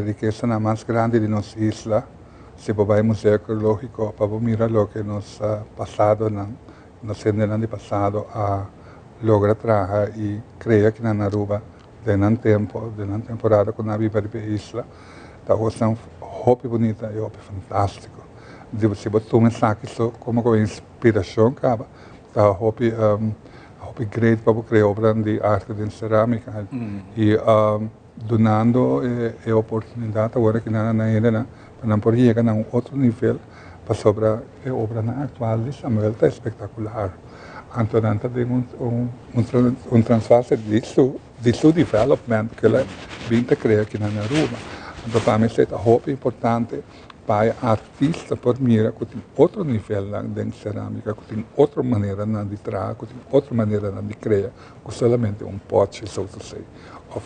R: a riqueza mais grande de nossa isla. Se vai ao Museu Arqueológico para mirar o que nos passado, nos anos de passado, logra trabalhar e criar aqui na Aruba, de uma temporada com a viva de isla. Então, é hobby bonita e hobby fantástico. Se você começar aqui como com inspiração, hobby great para criar obras de arte de cerâmica e donando a oportunidade agora que na ainda para poder chegar a outro nível para sobre a obra atual de Samuel está espetacular. Então tem transfase de seu development que ele vem a criar aqui na Aruba. Então para mim é hobby importante para artista por mirar que tem outro nível de cerâmica, que tem outra maneira de trabalhar, que tem outra maneira de criar, que somente pote, so to say, ou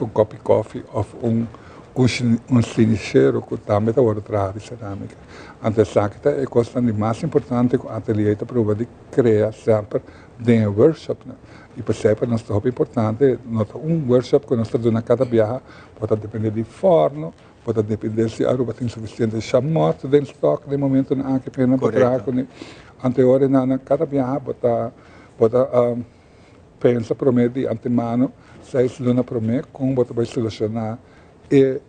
R: copo de café, ou cinicheiro que também está trabalhando de cerâmica. Então, essa é a coisa mais importante que o ateliê está provando de criar sempre de um workshop. E por isso é nosso hobby importante, workshop que nós estamos dando a cada viagem, pode depender de forno, pode depender se a Aruba tem suficiente chamote de estoque no momento na que pena para anterior na cada viagem pode pensa prometer de antemano 6 lunas prometer como você vai solucionar e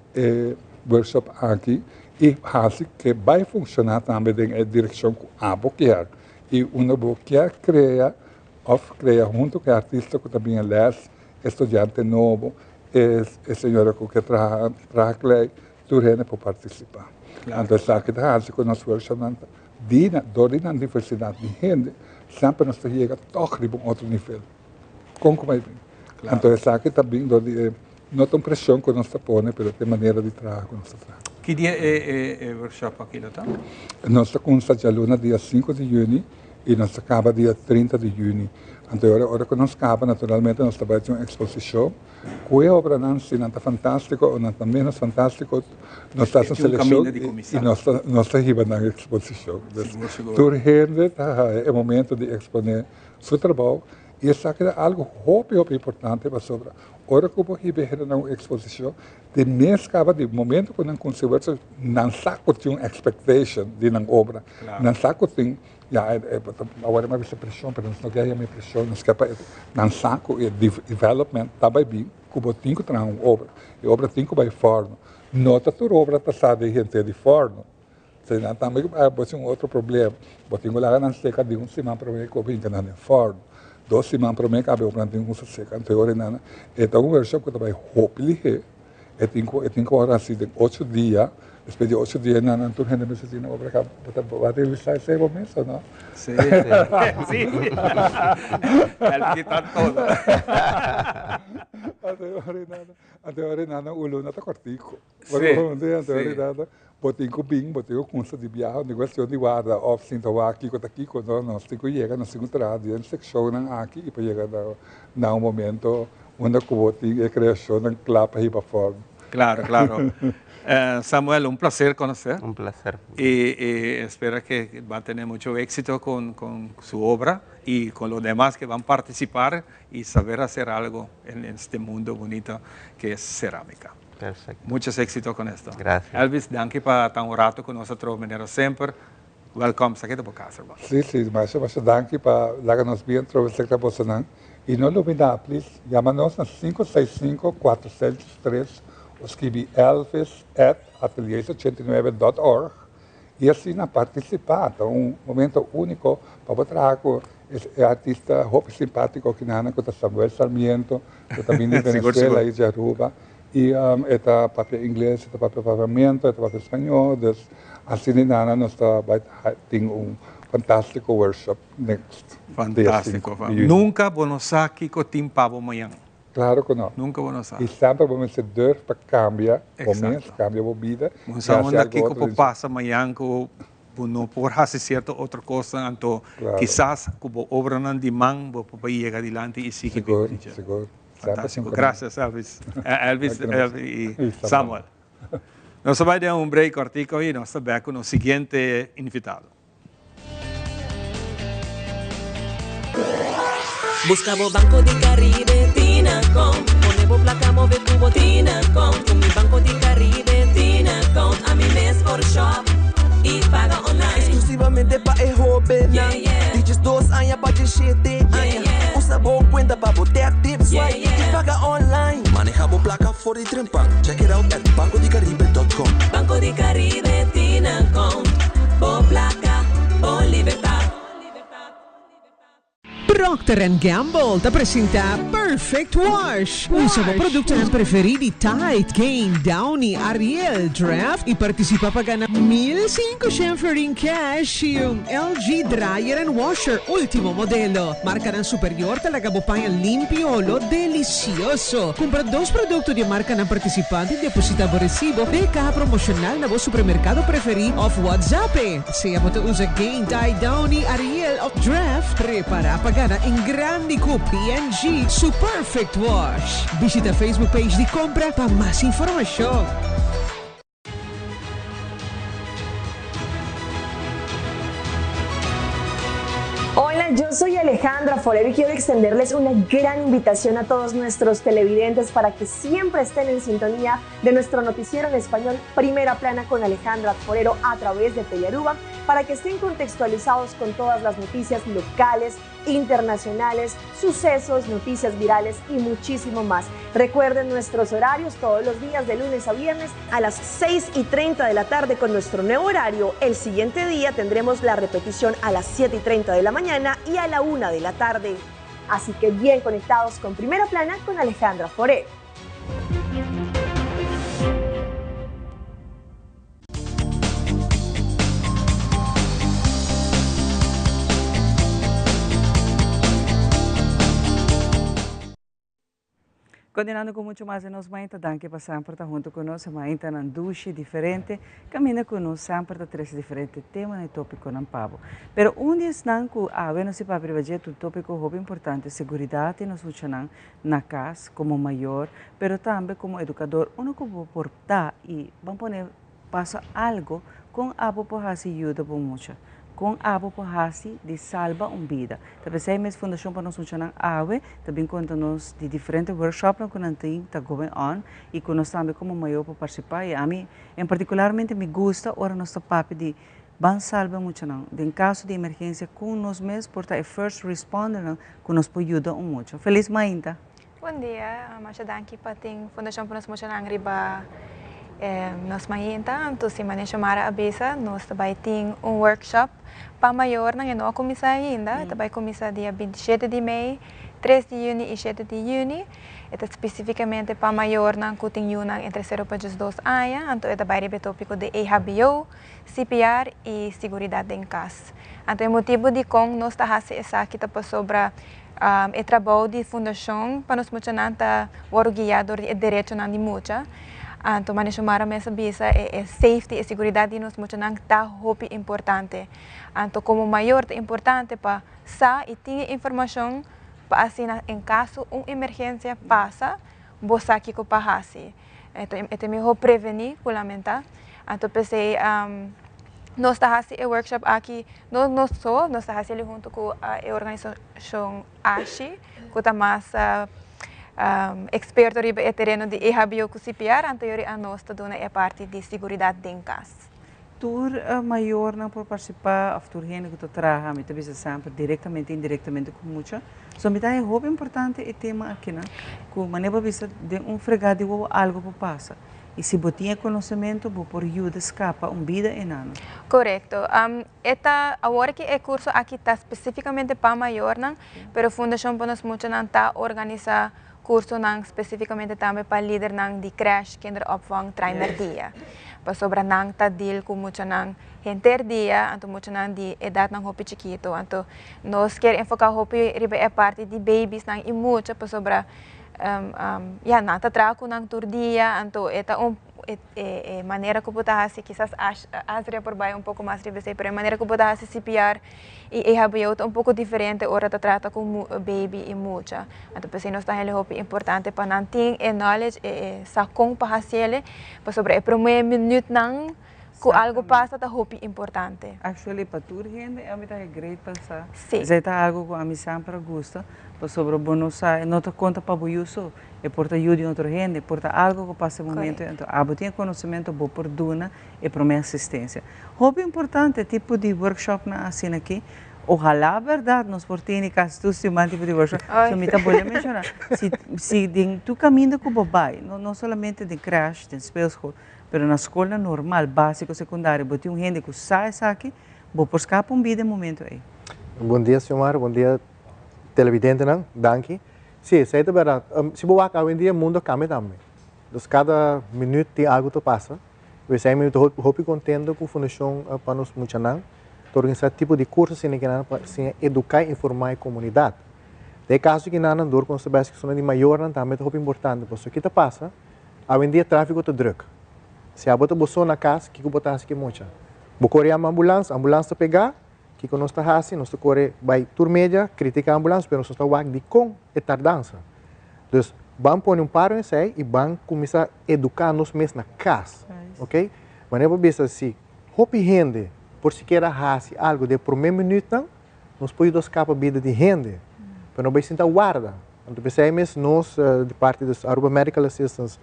R: workshop aqui e assim que vai funcionar também na direção que a quer e uma quer criar junto com o artista que também é estudante novo e senhora que trabalha clay turene para participar. Então, essa aqui está assim com o nosso workshop, dentro da diversidade de gente, sempre nós chegamos a outro nível. Como vai vir? Então, essa aqui também, não tem pressão que nós põe, mas tem maneira de trabalhar que nós trabalhamos.
A: Que dia é o workshop aqui, então?
R: Nós começamos a luna dia 5 de junho e nós acaba dia 30 de junho. Então, a hora que nós acaba, naturalmente, nós trabalhamos uma exposição. Que obra não está fantástico ou não está menos fantástico, nós estamos em seleção e nós estamos na exposição. Turgente é o momento de exponer seu trabalho e isso é algo muito importante para sobre ora que eu hibe na exposição, de mês acaba de momento quando não conserva, não saco tinha expectation de na obra, não saco tem, agora mais pressão, mas não quer minha pressão, não escapa, não saco e development também bem, cubo tinha que uma obra, e obra tinha que vai forno, nota toda obra passada de gente de forno. Senão também é outro problema. Botinho lá na seca de semana para mim que eu vim que não é forno. 2 semanas para mim que eu plantei seca anterior nana. Então workshop que também hopefully é tenho hora assim de 8 dias. Depois de 8 dias nana tu rende me assim na obra que vai ter listar esse momento, não?
A: Sim. Sim. Ele quita todo.
R: Até nana ulo na cortico.
A: Sim.
R: Nada. Botinho bem, botinho curso de viagem, negócio de guarda, oficina aqui, quando nós temos que chegar na segunda rádio, secção aqui e para chegar na momento onde o botinho é criação na clapa aí para fora.
A: Claro. Samuel, un placer conocer.
S: Un placer.
A: Y espero que va a tener mucho éxito con su obra y con los demás que van a participar y saber hacer algo en este mundo bonito que es cerámica.
S: Perfecto.
A: Muchos éxitos con esto.
S: Gracias.
A: Elvis, danke para estar un rato con nosotros, venir siempre. Welcome, aqui do casa, irmão.
R: Sim, mas danke para lá nos bem trouxe para você não. E não olvidar, please, chama-nos na 565-403, escreve elvis@atelier89.org e assim participar. Então, momento único para o trabalho. É artista muito simpático que nana com Samuel Sarmiento, que também de Venezuela e de Aruba. E é papel inglês, é papel pagamento, é papel espanhol. Assim, nana, nós temos fantástico workshop next.
A: Fantástico. Nunca vamos aqui com o time pavo amanhã.
R: Claro que não.
A: Nunca vamos aqui.
R: E sempre vamos ser dor para cambiar, cambiar a vida.
A: Vamos aqui com o passa amanhã, com não por fazer certa outra coisa, então quizás com a obra não de mão, para chegar adiante e seguir.
R: Seguro.
A: Fantástico. Graças, Elvis. Elvis e Samuel. Nós vamos dar break cortico e nós estamos com o seguinte invitado.
T: Buscamos Banco de Caribe, Tinacom. Ponemos placa, move cubo, Tinacom. Con mi Banco de Caribe, Tinacom. A mi mes por shop y paga online.
N: Exclusivamente pa' el joven. Dices 2 años pa' que shete. Usa boa cuenta pa' botear tips. Y paga online. Manejamos placa for y trempan. Check it out at bancodecaribe.com.
T: Banco de Caribe, Tinacom. Bo placa, bo libertad.
U: Procter & Gamble te presenta Perfect Wash. Usa o produto na preferiti Tide, Gain, Downy, Ariel, Draft e participa para ganhar 1.500 em cash e LG Dryer and Washer último modelo. Marca na superior te la gabopanha limpio lo delicioso. Compra 2 produtos de marca na participante e deposita o recibo de caja promocional na vosso supermercado preferido of WhatsApp. Se você usa Gain, Tide, Downy, Ariel of Draft, prepara para ganhar em grande com P&G su Perfect Wash. Visita a Facebook page de compra para mais informação.
V: Hola, yo soy Alejandra Forero y quiero extenderles una gran invitación a todos nuestros televidentes para que siempre estén en sintonía de nuestro noticiero en español Primera Plana con Alejandra Forero a través de Telearuba, para que estén contextualizados con todas las noticias locales, internacionales, sucesos, noticias virales y muchísimo más. Recuerden nuestros horarios todos los días de lunes a viernes a las 6:30 de la tarde con nuestro nuevo horario. El siguiente día tendremos la repetición a las 7:30 de la mañana y a la 1 de la tarde. Así que bien conectados con Primera Plana con Alejandra Forero.
B: Continuando com muito mais, nós vamos danke para sempre estar junto conosco, mas ainda na duche diferente, caminha conosco sempre para três diferentes temas e tópicos não pavo. Pero dia não que não se para privacidade um tópico muito importante, segurança nos funcionam na casa como maior, pero também como educador, uno que pode portar e vamos poner passa algo com a população ajuda por muito. com abo por hasi de salva vida. Também sei mesmo fundação para nós funcionar awe, também conta nós de diferentes workshops que nós temos tá going on e que nós também como maior para participar. E a mim, em particularmente, me gusta ora nosso papo de ban salva muito não. Em caso de emergência com nós mesmos, porta é first responder não, que nos pode ajudar muito. Feliz manhã.
C: Bom dia, Masha Danki Pating Fundação para nós funcionar riba nós manhã, então se maneja chamar a bisa, nós também tem workshop para maior não é não começar ainda, também começa dia 27 de maio, 3 de junho e 7 de junho. É especificamente para maior não que tem entre 0 para 2 anos, então é também o tópico de EHBO, CPR e segurança em casa. Então o motivo de como nós está fazendo essa aqui tá sobre o trabalho de fundação para nós mencionar o guiado de direito de muita. Então, mas chamar a mesa bisa é safety e segurança de nós mencionar tá muito importante. Então, como maior é importante para sa e ter informação para assim em caso uma emergência passa, você aqui com para assim. Então, é melhor prevenir, fundamental. Então, pensei nós está fazendo o workshop aqui, nós está fazendo junto com a organização ASHI, que está mais experto no terreno de EHBO com CPR, anterior a nós está é parte de segurança em casa.
B: Tour maior não por participar, after gente que tu traga, me também sempre diretamente e indiretamente com muita. So me dá é muito importante o tema aqui, né? Que maneira vista de fregado ou algo que passa. E se você tem conhecimento, você pode ajudar a escapar vida enano.
C: Correto. Esta agora que é curso aqui está especificamente para maior, não? Pero a Fundação para nós muito não está organizar curso não especificamente também para líder não de crash kinderopvang primer dia. Para sobre não tá deal com muito não dia, então muito não de idade não hopi chiquito. Então nós quer enfocar hopi riba é parte de babies não e muito para sobre não tá trago não tur dia, então esta maneira que você faz, quizás Asria por baixo pouco mais revesei, mas a maneira que você faz CPR e EHBO é pouco diferente, ora tá trata com baby e mucha. Então pensei nós está muito importante para não ter knowledge sa com para fazer, para sobre o primeiro minuto não que algo passa tá muito importante.
B: Actually para tour gente é muito great pensar.
C: Sim.
B: Já está algo que a mim sempre gosta, para sobre bonus não te conta para o uso. E porta ajuda de outra gente, porta algo que passa momento, então a tem conhecimento boa por duna e para minha assistência. Hobby importante tipo de workshop na assim aqui. Ojalá verdade nós portemos caso tu se mantém tipo de workshop. Se me tá bom mencionar, se tu caminha com o babai, não somente de crash, de spellschool, mas na escola normal, básico, secundário, bote gente que sai aqui, vou por escapar vida momento aí.
D: Bom dia, senhor. Bom dia, televidente, não? Danke. Sim, isso é verdade. Se você vai hoje em dia, o mundo cambia também. Então, cada minuto tem algo que passa. Eu sei muito contente com a Fundação para nos mencionar, organizar tipo de cursos para educar e informar a comunidade. Tem casos que não dor com as que são de maior também é muito importante, porque o que passa, hoje em dia tráfico é droga. Se a bota bolsou na casa, o que você faz que muito? Você corre a ambulância pegar, que nós está fazendo, nós corre vai turmédia, critica a ambulância, mas nós está wag com e tardança. Então, vamos pôr paro nisso aí e vamos começar a educar nós mesmos na casa, ok? Mas não é para se hopi gente, por se queira fazer algo de primeiro minuto, nós podemos escapar a vida de gente, mas não vai sentar guarda. Então, pensamos nós, de parte dos Aruba Medical Assistance,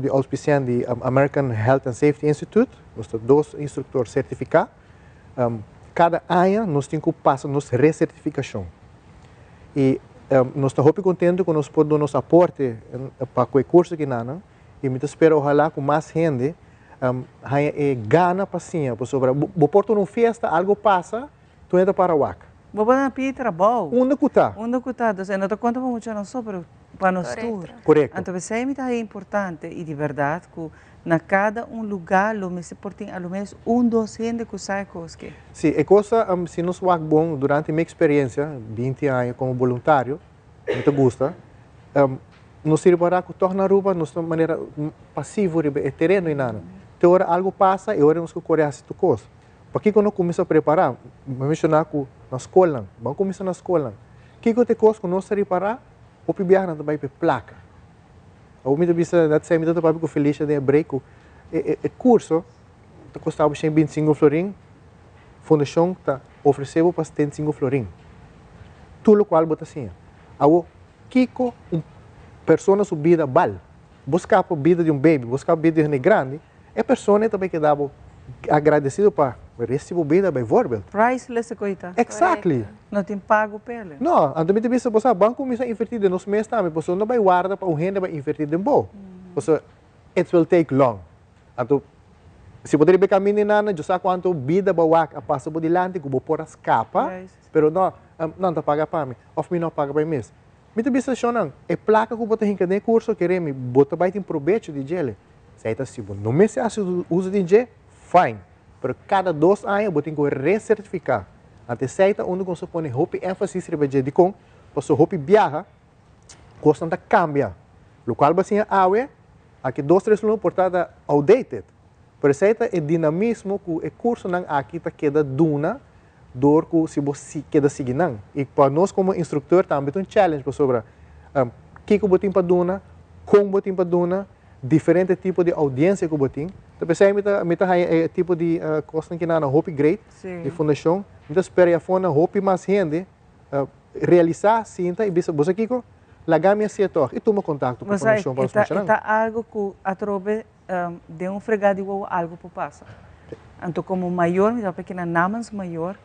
D: de auspiciando de American Health and Safety Institute, nós temos 2 instrutores certificados. Cada ano nós temos que passar nossa recertificação. E nós estamos muito contentes que nós podemos dar nosso aporte para o curso que nós e me espero, ojalá, com mais gente ganha paciência. Sobre o porto numa festa, algo passa, tu entra para o WAC.
B: Vou na pitra bom.
D: Onde que está?
B: Onde que está? Então, não te conta muito não só para nós tour.
D: Correto.
B: Então, isso é importante e de verdade que na cada lugar, lo mesmo portem ao menos 2 gente que sai coisas.
D: Sim, é coisa, se nós vamos bom durante minha experiência, 20 anos como voluntário, muito gosta, nós se reparar que torna a Aruba, nós de maneira passiva, é terreno e nada. Tem hora algo passa e hora nós correr essa coisa. Porque quando começa a preparar, vou mencionar que na escola, vamos começar na escola. O que tem coisa que nós se reparar, o pibiar não vai para placa. O me disse, não sei, me dá para feliz de break. O curso custava 25 florim, fundação está oferecendo para 75 florim. Tudo o qual bota assim. Awo, Kiko, pessoa subida bal, buscar a vida de baby, buscar a vida de grande, é pessoa também que dá agradecido para receber vida bem voorbeeld.
B: Priceless coisa.
D: Exactly.
B: Não tem pago pele.
D: Não, então me bisa você banco começa a invertir de nos meses também, você não vai guardar para o renda vai invertir de bom. Você it will take long. Então se poderia ver caminho nana, já sabe quanto vida vai a passa por delante, que vou pôr as capas, pero não tá paga para mim, of me não paga para mim. Me bisa chonan, é placa que botar em curso que me bota vai ter proveito de gele. Se aí tá se não me se usa de gele, fine. Pero cada 2 anos você tem que recertificar. Até seita onde você põe hope ênfase de com, você hope viaja, custa não cambia. O qual assim é aqui 2-3 anos portada outdated. Pero seita é dinamismo que o curso não aqui tá queda duna, dor que se você queda seguindo. E para nós como instrutor também tem um challenge para sobre que você tem para duna, como você tem para duna, diferente tipo de audiência que você tem. Então, pensei que tipo de coisa que na Hope Great, de fundação. Então, espero que a Hope mais gente realizar, sinta, e você Kiko, lagame a setor e toma contato com a fundação para funcionar.
B: Está algo que a trobe de fregado igual algo para passar. Então, como maior, me pequena namans maior,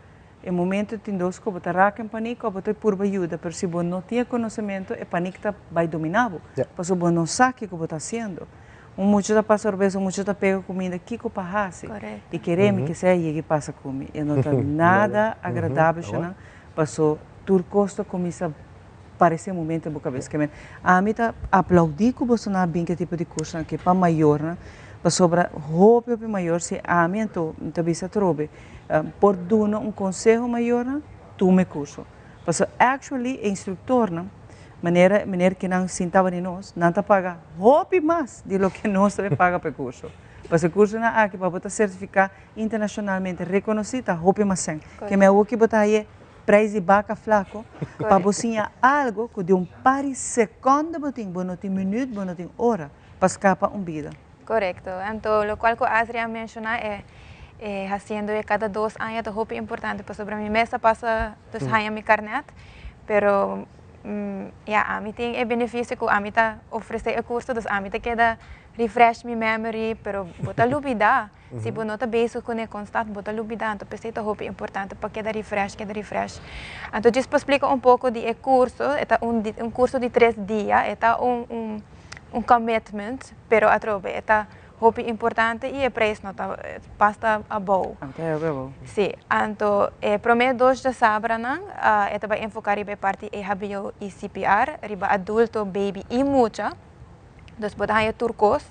B: em momento tem dois que você raca em pânico, você por ajuda, mas se você não tem conhecimento, o pânico vai dominar. Porque você não sabe o que você está fazendo. Muitos da passa cerveja, muitos da pega comida, que que passa e queremos que seja que passa comida. E não está nada agradável, não. Passou tudo custa começa parecer momento boa cabeça. A mim tá aplaudir que você não bem que tipo de curso que para maior, né? Para sobra roupa para maior se a mim então bisa trobe por dono conselho maior, tu me curso. Parce actually instrutor, né? Maneira que não sentava de nós, não está paga roupa mais de lo que nós paga para o curso. Porque o curso não é que para botar certificar internacionalmente reconhecido, roupa mais sem. Que me o que botar aí preço de vaca flaco, para você algo que de par de segundo botim, não tem minuto, não tem hora, para escapar vida.
C: Correcto. Então, o qual que a Adriana mencionou é fazendo cada 2 anos de roupa importante, para sobre a minha mesa passa 2 anos mi carnet, pero a mim tem benefício que a mim está oferecendo o curso, então a mim queda refresh my memory, pero bota lubida. Se você não está bem com o constante, bota lubida. Então, pensei que é importante para queda refresh. Então, just para explicar pouco de curso, é curso de 3 dias, é commitment, pero a trobe, é roupa importante e o preço não está pasta a bom. Sim, então, primeiro 2 de sábado, vai enfocar a parte EHBO e CPR, riba adulto, baby e mucha. Então, pode ter turcos.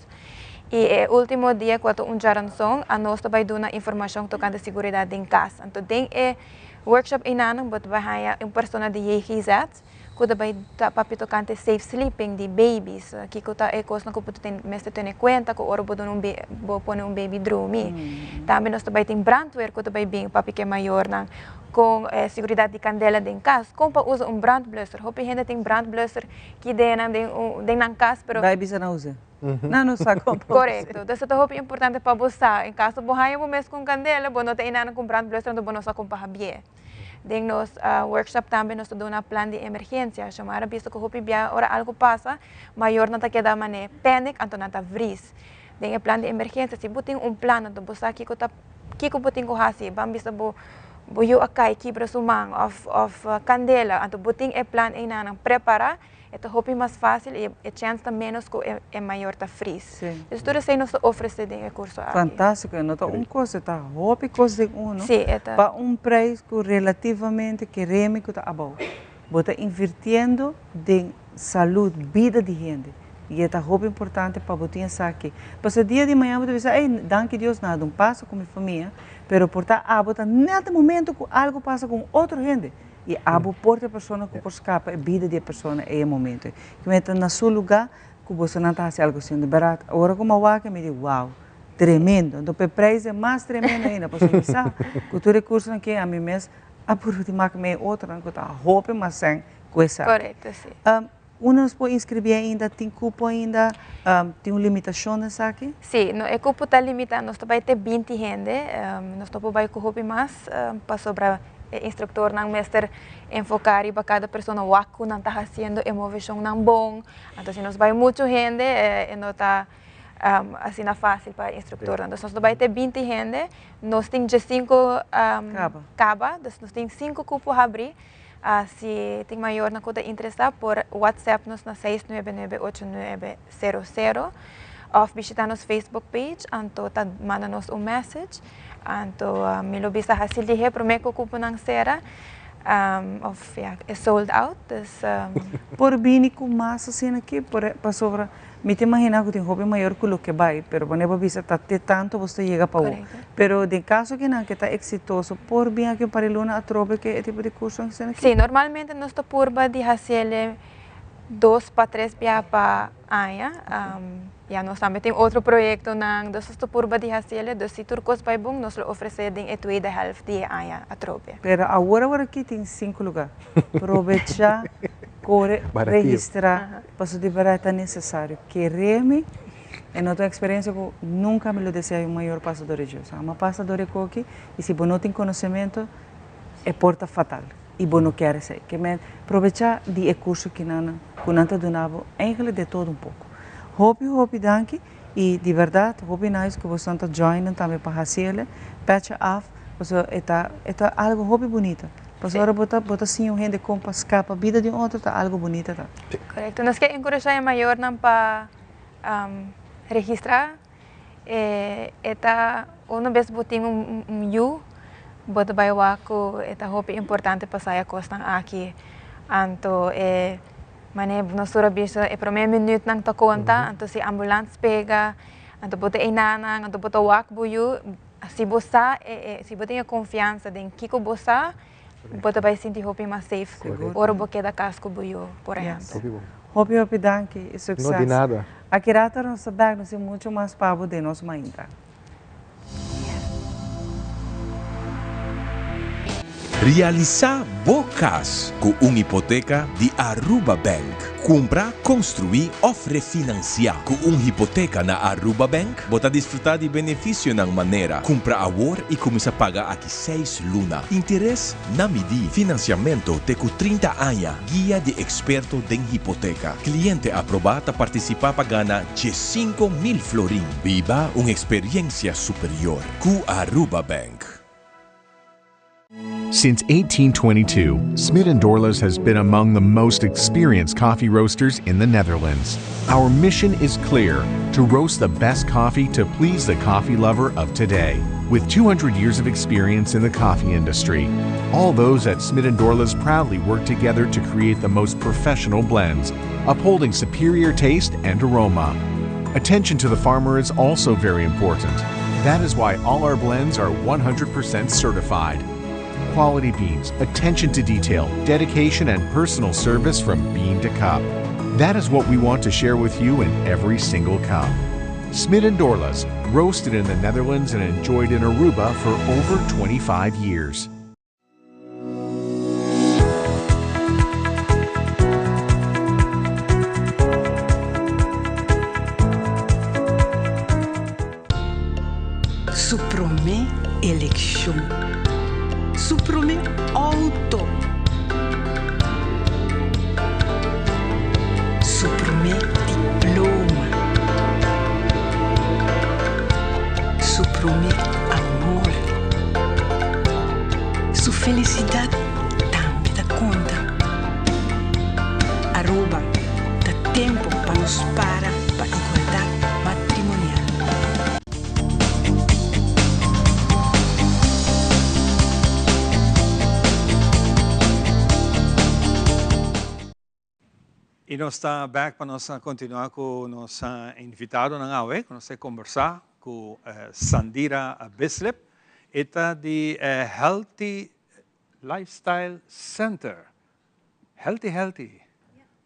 C: E o último dia, quando jaranção, a nós vai dar informação tocante a segurança em casa. Então, tem workshop inanang, vai ter uma pessoa de YGZ, que vai para tocante safe sleeping de babies, que é coisa que você tem que ter conta, que ora vou pôr baby dormir. Também nós vai ter brandwear, que vai bem para que é maior, com segurança de candela em casa. Como para usar brand blusser, hope gente tem brand blusser que tem casa, pero
B: babies não usa. Não sabe como.
C: Correto. Então, é importante para você. Em caso de você não com candela, você não tem nada com brand blusser, então você não sabe como bem. Em nos workshop também nós damos um plano de emergência. Chamar visto que hope bia ora algo passa, maior não tá queda mané panic, então não tá vris. Em plano de emergência, se você tem plano, então você que você tem que fazer, vamos visto bo eu akai quebra sumang of candela, então você tem plano em não preparar. Então, hope mais fácil e a chance de menos que é maior da frizz. Isso tudo isso nos oferece de curso.
B: Fantástico, não tá coisa tá hope coisa não.
C: Sim,
B: para preço que relativamente queremos que tá bom. Bota invirtiendo de saúde, vida de gente. E é hope importante para botar aqui. Porque dia de manhã você dizer, ei, danke Deus nada, passo com minha família, pero por botar nada momento que algo passa com outra gente. E abo porta a pessoa que por escapa, a vida da pessoa é o momento. Que meta na seu lugar, que você não está fazendo algo assim de barato. Agora como a waka me diz, uau, tremendo. Então o preço é mais tremendo ainda. Porque você sabe, que o recurso aqui a mim mesmo, a por último que me outra, que está roupa, mas sem coisa.
C: Correto, sim.
B: Unos pode inscrever ainda, tem cupo ainda, tem uma limitação nessa aqui?
C: Sim, no é cupo está limitado, nós vai ter 20 gente, nós não vai correr mais para sobre instrutor não mestre enfocar e para cada pessoa o que não está fazendo a movição não bom, então se nós vai muito gente, não está assim não fácil para instrutor, então nós vai ter 20 gente, nós temos 5 caba, nós temos 5 cupos a abrir. Se tem maior na conta interessada por WhatsApp nos na 6998900 ou visitar nos Facebook page, então manda nos message, então me lo bisa hasil dihe pro me ko kupo nang sera of é sold out,
B: por bini com massa assim aqui para sobre me te imagina que tem hobby maior que o que vai, pero quando você visa até tanto você chega para o. Pero de caso que não que está exitoso, por bem aqui para Luna a trobe que tipo de curso assim aqui.
C: Sim, normalmente nós está purba de fazer 2 para 3 dias para aia. Já nós também tem outro projeto nang nós está purba de fazer, dos se turcos vai bom nós oferecer em tweede helft de aia a trobe.
B: Pero agora aqui tem 5 lugares. Aproveitar corre, registrar, para de barato necessário. Querer-me, em outra experiência, eu nunca me lo desejei o maior passador de Deus. Uma passadora de coque, e se você não tem conhecimento, é porta fatal. E você não quer ser. Que me aproveitar de curso que não te donava, eigenlijk de todo pouco. Hope, danke. E de verdade, hope nice que você está joinando também para fazer, patch off, é algo hope bonito. Pois agora bota assim um gente com para escapar a vida de outro tá algo bonito tá.
C: Correto. Nós queremos encorajar maior não para registrar. Eta uma vez botin you, bota vai o aco eta hope importante para sair a costa aqui. Anto mané nós só bisa primeiro minuto não tá conta, anto se ambulância pega, anto bota enana, anto bota o aco buyu, se você se você tem confiança em que você Bota vai sentir hopi mais safe. Ora boque da casco buio, por exemplo.
B: Hopi, danke, e sucesso.
D: Não de nada.
B: Aqui rata nossa bag, nós temos muito mais pavo de nós ainda.
F: Realizar bocas com uma hipoteca de Aruba Bank. Comprar, construir ou refinanciar. Com uma hipoteca na Aruba Bank, você desfrutar de benefício na maneira. Comprar agora e começar a pagar aqui 6 lunas. Interesse na medida. Financiamento de 30 anos. Guia de experto de hipoteca. Cliente aprovado participar para ganhar de 5.000 florin. Viva uma experiência superior. Com Aruba Bank.
G: Since 1822, Smit & Dorlas has been among the most experienced coffee roasters in the Netherlands. Our mission is clear: to roast the best coffee to please the coffee lover of today. With 200 years of experience in the coffee industry, all those at Smit & Dorlas proudly work together to create the most professional blends, upholding superior taste and aroma. Attention to the farmer is also very important. That is why all our blends are 100% certified. Quality beans, attention to detail, dedication, and personal service from bean to cup. That is what we want to share with you in every single cup. Smit & Dorlas, roasted in the Netherlands and enjoyed in Aruba for over 25 years.
W: Suprome election. Supreme auto. Supreme diploma. Supreme amor. Su felicidade também dá conta. Aruba dá tempo para nos para igualdade matrimonial.
A: E nós estamos back para nós continuar com o nosso invitado na AUE, para nós conversar com Sandira Bislip, esta de Healthy Lifestyle Center. Healthy.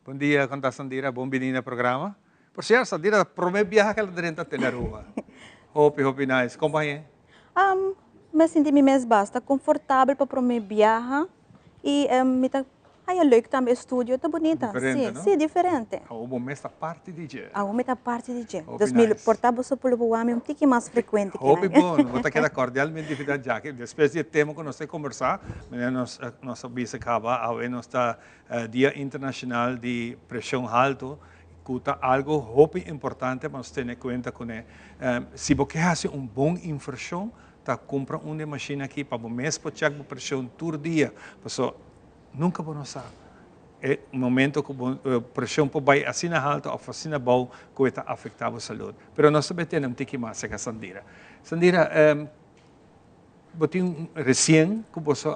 A: Bom dia, conta Sandira, bem-vinda ao programa. Por certo, Sandira, promete viajar que ela dentro da rua. Hope nice. Como é?
X: Me senti mais basta confortável para prometer viajar e
H: Aí é leuk também estúdio, tá bonita.
A: Diferente,
H: Sim,
A: não?
H: sim, diferente.
A: O bom esta parte de dia.
H: A uma parte de dia.
A: Hope
H: Dus
A: nice.
H: mil portava só pelo boame tique mais frequente que
A: Hope bom, vou estar aqui cordialmente dividida já que depois de tema que nós temos conversar, nós bisa acaba a nós está Dia Internacional de Pressão Alto, que é algo hope importante para nós ter em conta com se você faz bom inversão, tá compra uma máquina aqui para o mês para checar a pressão todo dia, porque nunca vamos saber. É um momento que a pressão vai assim na alta ou assim na boa que está afetando a saúde. Mas nós também temos que mais que Sandira. Sandira, você recém que você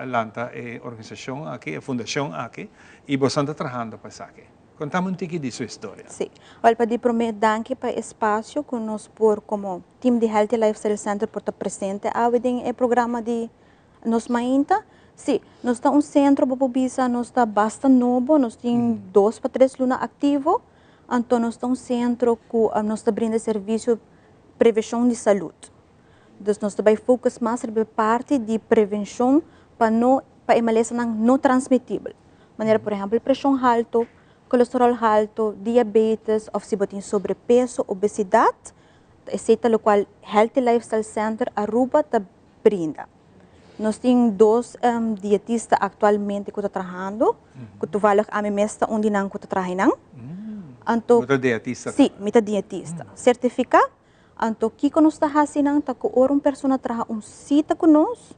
A: lança a organização aqui, a fundação aqui, e você está trabalhando para isso aqui. Contamos um pouquinho de sua história.
H: Sim. Olha, para dizer danke para o espaço que nós por como time de Healthy Lifestyle Center por estar presente ao programa de nos mainta. Sim, nós temos centro para pobisa, nós está bastante novo, nós temos 2 para 3 lunas ativo, então nós temos centro que nós está brindando serviço de prevenção de saúde. Então nós também focus mais na parte de prevenção para não para emalesa não transmitível. Maneira, por exemplo, pressão alta, colesterol alto, diabetes, ou se você tem sobrepeso, obesidade, etc. o qual Healthy Lifestyle Center Aruba está brinda. Nós temos 2 dietistas atualmente que estão trabalhando, que tu valor a mim mesma onde não que estão trabalhando. Então,
A: você dietista?
H: Sim, eu dietista. Certificado. Então, o que nós estamos fazendo é que uma pessoa trabalha cita conosco.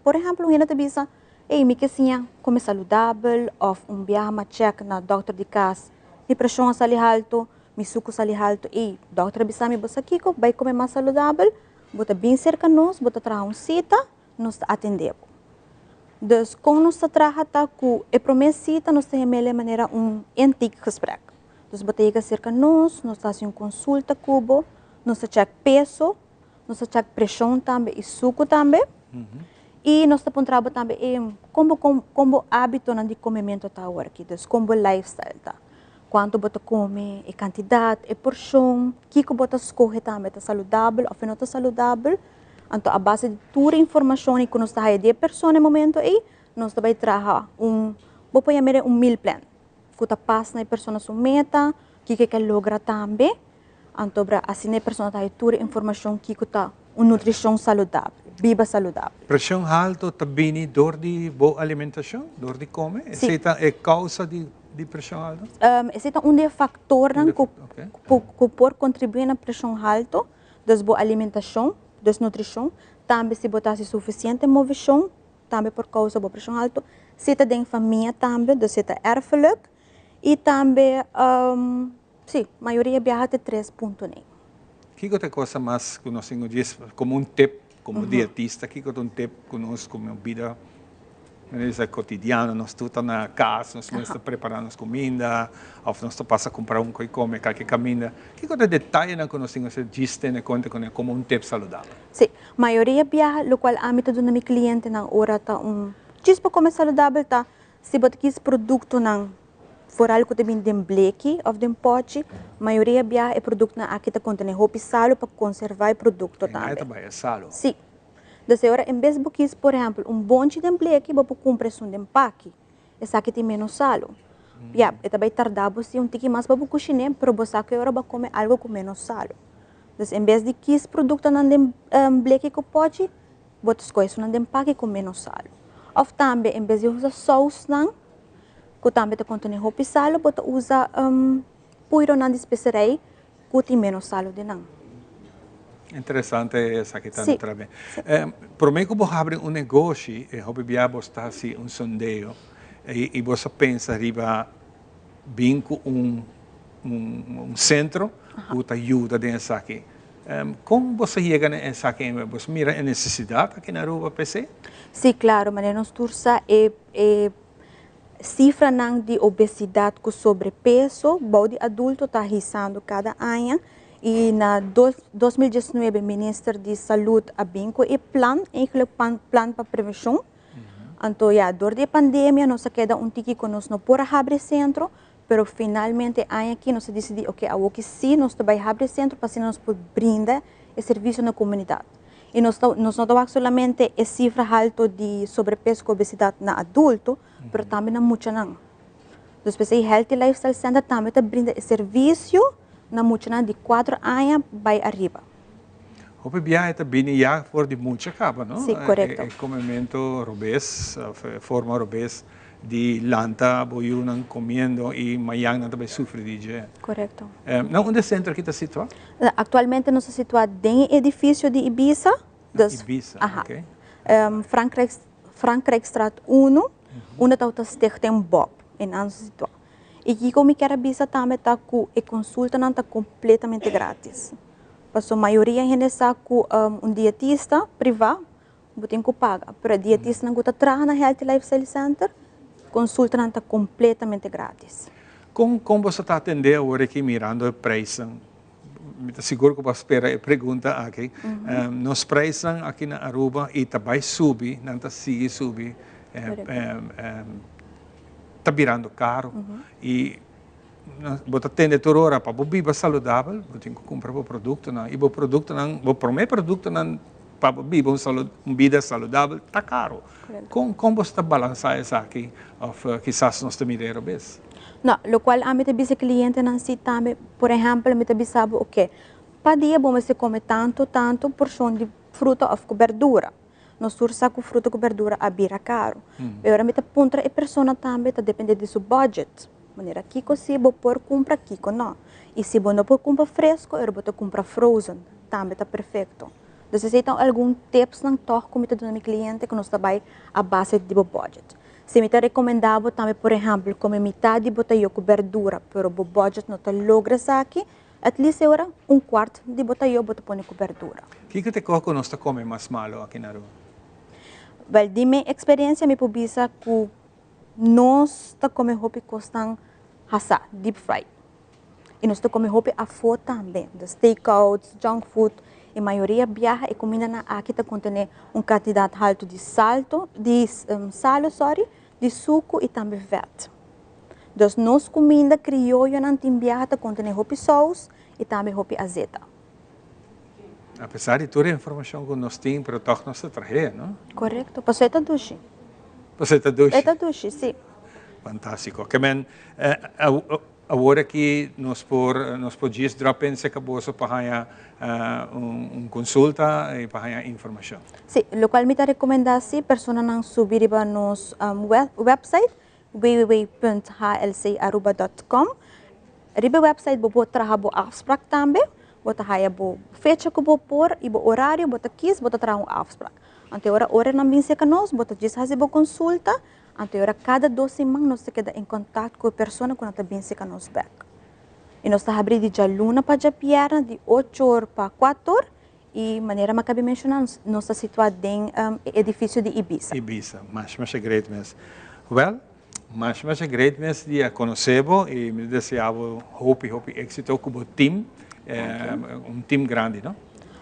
H: Por exemplo, a gente diz, ei, me quer comer saudável, ou viagem check na doutor de casa, minha pressão é alta, meu suco é alto, e o doutor diz, você aqui vai comer mais saudável, você bem cerca de nós, você trabalha cita, nós atendemos. Então, quando nós trabalhamos com a promessa, nós temos de maneira antigo gesprek. Então, você chega cerca de nós fazemos uma consulta cubo, nós check peso, nós check pressão também e suco também. E nós estamos trabalhando também como hábito de comimento está aqui, então como lifestyle tá. Quanto você come, a quantidade, a porção, o que você escolhe também está saudável ou não está saudável. Então, a base de toda a informação que nós temos de pessoa no momento aí, nós também trabalhamos vou pôr meal plan. Que passa na pessoa sua meta, o que quer lograr também. Então, assim a pessoa tem toda a informação que está uma nutrição saudável, viva saudável.
A: Pressão alta também dor de boa alimentação, dor de comer? Essa é a causa de pressão alta?
H: Esse é um fator que pode contribuir na pressão alta, das boa alimentação, desnutrição, também se botasse suficiente movição, também por causa da pressão alta, se tem família também, se é erfelijk, e também, sim, a maioria viaja de 3 pontos.
A: Que outra coisa mais que nós temos como tip, como dietista, que outra tip que nós como vida cotidiana, nós estamos na casa, nós estamos preparando comida, ou nós estamos a comprar coisa come, qualquer comida. Que outra detalhe que nós temos de conta como tip saudável?
H: Sim, a maioria viaja, o qual a mitad do meu cliente na hora tá para comer saudável tá, se você quis produto não for algo que tem de bleque ou de pote, a maioria viaja é produto na aqui tá contém roupa salo para conservar o produto também.
A: Também é salo.
H: Sim. Dessa hora, em vez de quis, por exemplo, bonde de bleque, você compra de empaque, essa aqui tem menos salo. É também tardado se tique mais para cozinhar, mas você que agora vai comer algo com menos salo. Então, em vez de quis produto na bleque que pode, você escolhe na empaque com menos salo. Ou também, em vez de usar sauce não, que também contém roupa salo, você usa puiro na especiaria que tem menos salo de não.
A: Interessante essa que está no trabalho. Por mim, como abrir negócio, eu está assim sondeio e você pensa arriba bem com centro que te ajuda nessa aqui. Como você chega nessa aqui? Você mira a necessidade aqui na Aruba PC?
H: Sim, claro, mas nós tursa cifra de obesidade com sobrepeso, bode adulto está risando cada ano. E na 2019, o Ministério de Saúde abriu e plan para prevenção. Então, durante a pandemia, nós queda tique que nós não podemos abrir centro, mas finalmente, aqui nós decidimos, ok, sim, nós vamos abrir centro para nós brindar o serviço na comunidade. E nós não temos solamente a cifra alta de sobrepeso e obesidade na adulto, mas também na muita não. Então, o Healthy Lifestyle Center também brinda serviço na muita de 4 anos vai arriba.
A: Hope biya ito biniya for di mucha kaba, no?
H: Sì, corretto.
A: Comimento robes, forma robes di lanta boyu nang comiendo e mayang nang tabay sufre di je.
H: Corretto.
A: Onde centro kita situa?
H: Atualmente nós situamos dentro do edifício de Ibiza.
A: Ibiza, ok.
H: Frankrijkstraat 1, onde está o Stichting Bob, em nós situamos. E aqui como quer Ibiza também está com a consulta não está completamente grátis. Porque a maioria está com dietista privado, tem que pagar. Mas o dietista não está trabalhando na Healthy Lifestyle Center, consulta não está completamente grátis.
A: Como você está atendendo agora aqui mirando o preço? Seguro que você espera a pergunta aqui. Nos preços aqui na Aruba e também subir, não está seguir subir, está virando caro e você atende toda hora para viver saudável, você tem que comprar o produto, e o produto, o primeiro produto para viver uma vida saudável está caro. Como você está balançando isso aqui? Ou quizás nós estamos mirando bem?
H: Não, o qual a minha cliente não se também, por exemplo, me também sabe o que? Para dia bom você come tanto porção de fruta ou verdura. Nós sursa com fruta e verdura a bira caro. Agora me pontra a pessoa também tá depende do seu budget. Maneira Kiko se bo por compra Kiko não. E se bo não por compra fresco, eu boto compra frozen. Também tá perfeito. Então se tem algum tips não toque como do meu cliente que nós trabalha a base de budget. Se me recomendava também, por exemplo, comer metade de botaio com verdura, pero o budget não tá logra aqui, at least agora quarto de botaio bota põe com verdura.
A: Que te coco nós tá come mais malo aqui na rua?
H: Well, de minha experiência me publica que nós tá come hopi costam hasa deep fried. E nós tá come hopi a fo também, de steakouts, junk food. A maioria viaja e comida na aqui tá contém quantidade alta de salo, de suco e também vet. Então, nós comida criolla não tem viaja tá contém hopi sauce e também hopi azeta.
A: Apesar de toda a informação que nós temos, pero toch nós traje, não?
H: Correto. Você tá duche.
A: Você tá duche?
H: Tá duche, sim.
A: Fantástico. Que men agora que nós podíamos drop-in se acabou para consulta e para informação.
H: Sim, o qual me está recomendando se pessoa não subir para nos website www.hlcaruba.com. Riba website bo traha bo afspraak também, bo traha bo fecha que bo por e bo horário bo kies bo traha afspraak. Ante hora na binse que nós bo diz fazer bo consulta. Ante cada 2 semanas nós queda em contato com a pessoa que nós binse que nós back. E nós está abrindo de luna para de pierna de 8 horas para 4 horas e maneira que acabei mencionando nós está situado em edifício de Ibiza.
A: Ibiza, mas é great mesmo. Well, mas é great mesmo de conhecê-lo e me desejava hope êxito com o time, time grande, não?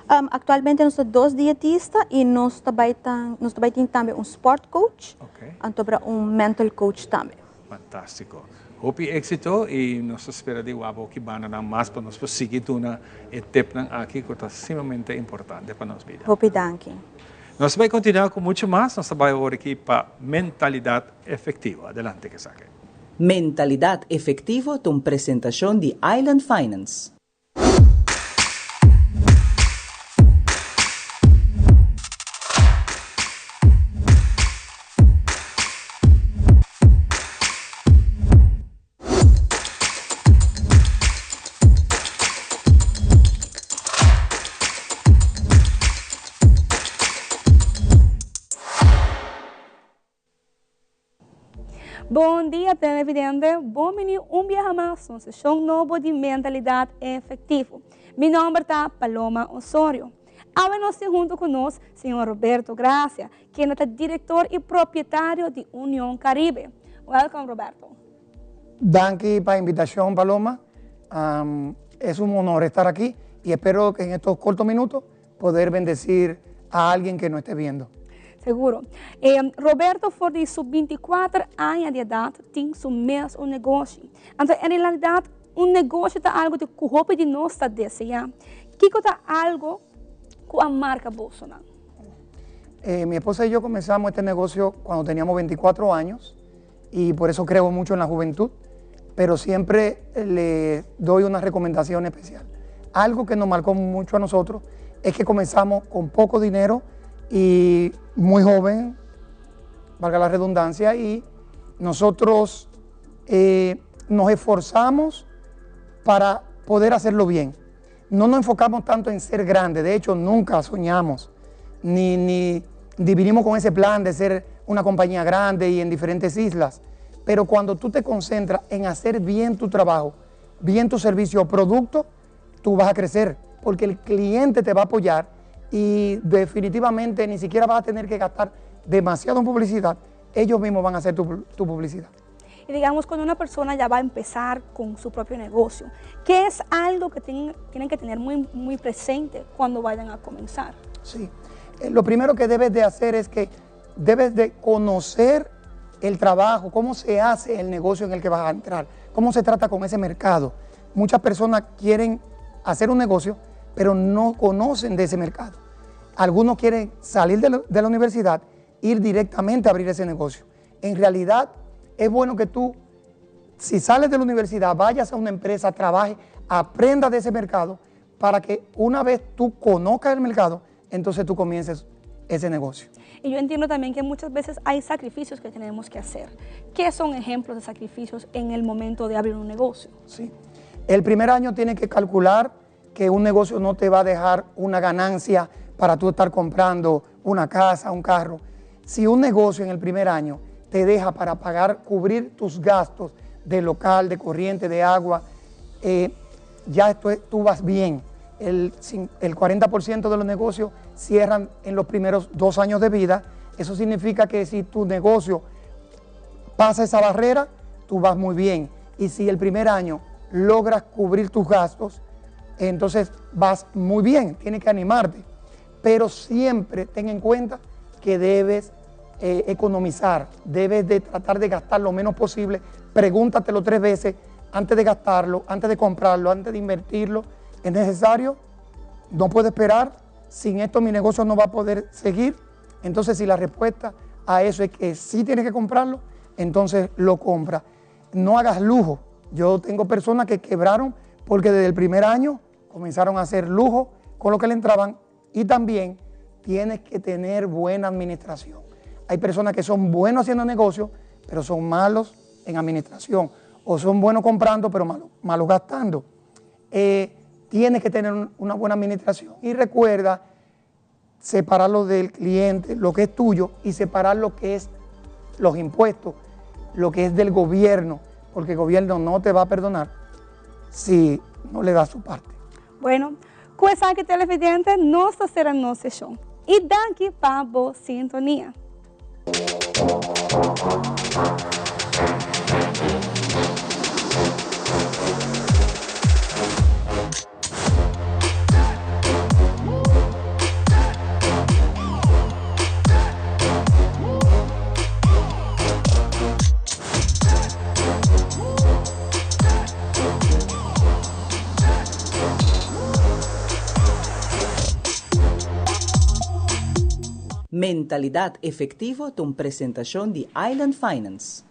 H: Atualmente nós temos 2 dietistas e nós também também sport coach, e mental coach também.
A: Fantástico. Hope êxito e nós esperamos de wabo que bana na mais para nós seguir tuna etapa aqui que é extremamente importante para nós vida.
H: Hope danke.
A: Nós vamos continuar com muito mais, nós vamos agora aqui para mentalidade efetiva. Adelante que saque.
E: Mentalidad efectivo, tu presentación de Island Finance.
I: Bom dia, televidente. Bom-vindo dia mais na sessão nova de Mentalidade Efetiva. Meu nome é Paloma Osorio. Agora nós estamos junto conosco, senhor Roberto Gracia, que é o diretor e proprietário de União Caribe. Welcome, Roberto.
J: Danke por la invitación, Paloma. Es un honor estar aquí y espero que en estos cortos minutos poder bendecir a alguien que no esté viendo.
I: Seguro. Roberto, por de sub-24 anos de idade, tem seu mesmo negócio. Então, em realidade, negócio é algo de que de nós está desejando. Que é algo con la marca Bolsonaro?
J: Mi esposa y yo comenzamos este negocio cuando teníamos 24 años y por eso creo mucho en la juventud, pero siempre le doy una recomendación especial. Algo que nos marcó mucho a nosotros es que comenzamos con poco dinero y muy joven, valga la redundancia, y nosotros nos esforzamos para poder hacerlo bien. No nos enfocamos tanto en ser grandes, de hecho nunca soñamos, ni dividimos con ese plan de ser una compañía grande y en diferentes islas, pero cuando tú te concentras en hacer bien tu trabajo, bien tu servicio o producto, tú vas a crecer, porque el cliente te va a apoyar y definitivamente ni siquiera vas a tener que gastar demasiado en publicidad, ellos mismos van a hacer tu publicidad.
I: Y digamos, cuando una persona ya va a empezar con su propio negocio, ¿qué es algo que tienen que tener muy presente cuando vayan a comenzar?
J: Sí, lo primero que debes de hacer es que debes de conocer el trabajo, cómo se hace el negocio en el que vas a entrar, cómo se trata con ese mercado. Muchas personas quieren hacer un negocio, pero no conocen de ese mercado. Algunos quieren salir de la universidad, ir directamente a abrir ese negocio. En realidad, es bueno que tú, si sales de la universidad, vayas a una empresa, trabajes, aprendas de ese mercado, para que una vez tú conozcas el mercado, entonces tú comiences ese negocio.
I: Y yo entiendo también que muchas veces hay sacrificios que tenemos que hacer. ¿Qué son ejemplos de sacrificios en el momento de abrir un negocio?
J: Sí. El primer año tienes que calcular que un negocio no te va a dejar una ganancia para tú estar comprando una casa, un carro. Si un negocio en el primer año te deja para cubrir tus gastos de local, de corriente, de agua, ya tú vas bien. El 40% de los negocios cierran en los primeros 2 años de vida. Eso significa que si tu negocio pasa esa barrera, tú vas muy bien. Y si el primer año logras cubrir tus gastos, entonces vas muy bien, tienes que animarte. Pero siempre ten en cuenta que debes economizar, debes de tratar de gastar lo menos posible. Pregúntatelo 3 veces antes de gastarlo, antes de comprarlo, antes de invertirlo. ¿Es necesario? ¿No puedo esperar? Sin esto mi negocio no va a poder seguir. Entonces, si la respuesta a eso es que sí tienes que comprarlo, entonces lo compra. No hagas lujo. Yo tengo personas que quebraron porque desde el primer año comenzaron a hacer lujo con lo que le entraban, y también tienes que tener buena administración. Hay personas que son buenos haciendo negocios, pero son malos en administración, o son buenos comprando, pero malos gastando. Tienes que tener una buena administración. Y recuerda separarlo del cliente, lo que es tuyo, y separar lo que es los impuestos, lo que es del gobierno, porque el gobierno no te va a perdonar si no le das su parte.
I: Bueno, questa anche televidente, nossa será nossa show. E daqui para a boa sintonia.
E: Mentalidad efectivo de una presentación de Island Finance.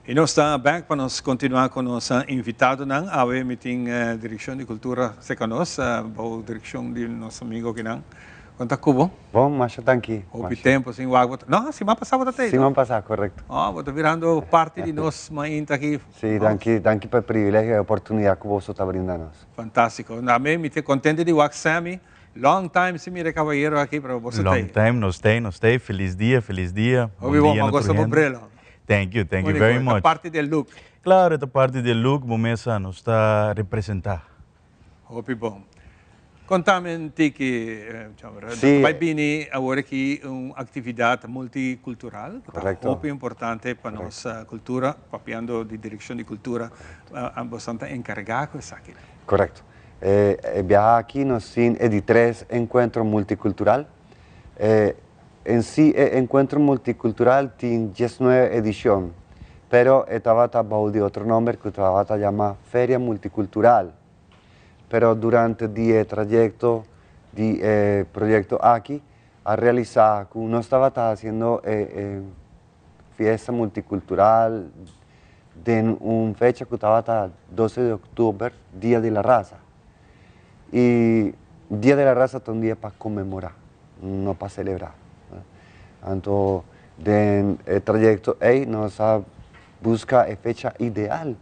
A: E nós estamos back para nós continuar com nosso invitado, não? A meeting direção de cultura se conosco, a direção de nosso amigo que não. Quanto cubo?
K: Bom, mas está aqui.
A: Houve tempo sem o água. Não, semana passada até.
K: Semana passada, correto.
A: Ah, vou virando parte de nós, mãe, aqui.
K: Sim, danke para o privilégio e a oportunidade que você está brindando.
A: Fantástico. Na me estou contente de Waxami. Long time, se mire caballero aqui para você.
L: Long time, nos stay. Feliz dia.
A: Ouvi bom, mas gosto muito dele.
L: Thank you very much.
A: A parte do look.
L: Claro, esta parte do look, Bomesa nos está a representar.
A: Ouvi bom. Contame que vai vir agora aqui uma atividade multicultural,
K: correto.
A: Muito importante para nossa cultura, papiando de direção de cultura, bastante encarregado com isso aqui.
K: Correto. Viajar aqui no CIN é de 3 encontros multicultural. En sí, el encuentro multicultural tiene 19 ediciones, pero estaba bajo de otro nombre que estaba llamada Feria Multicultural. Pero durante el trayecto del proyecto aquí a realizar, que uno estaba haciendo fiesta multicultural de una fecha que estaba 12 de octubre, Día de la Raza. Y Día de la Raza es un día para conmemorar, no para celebrar. Entonces, el trayecto nos busca la fecha ideal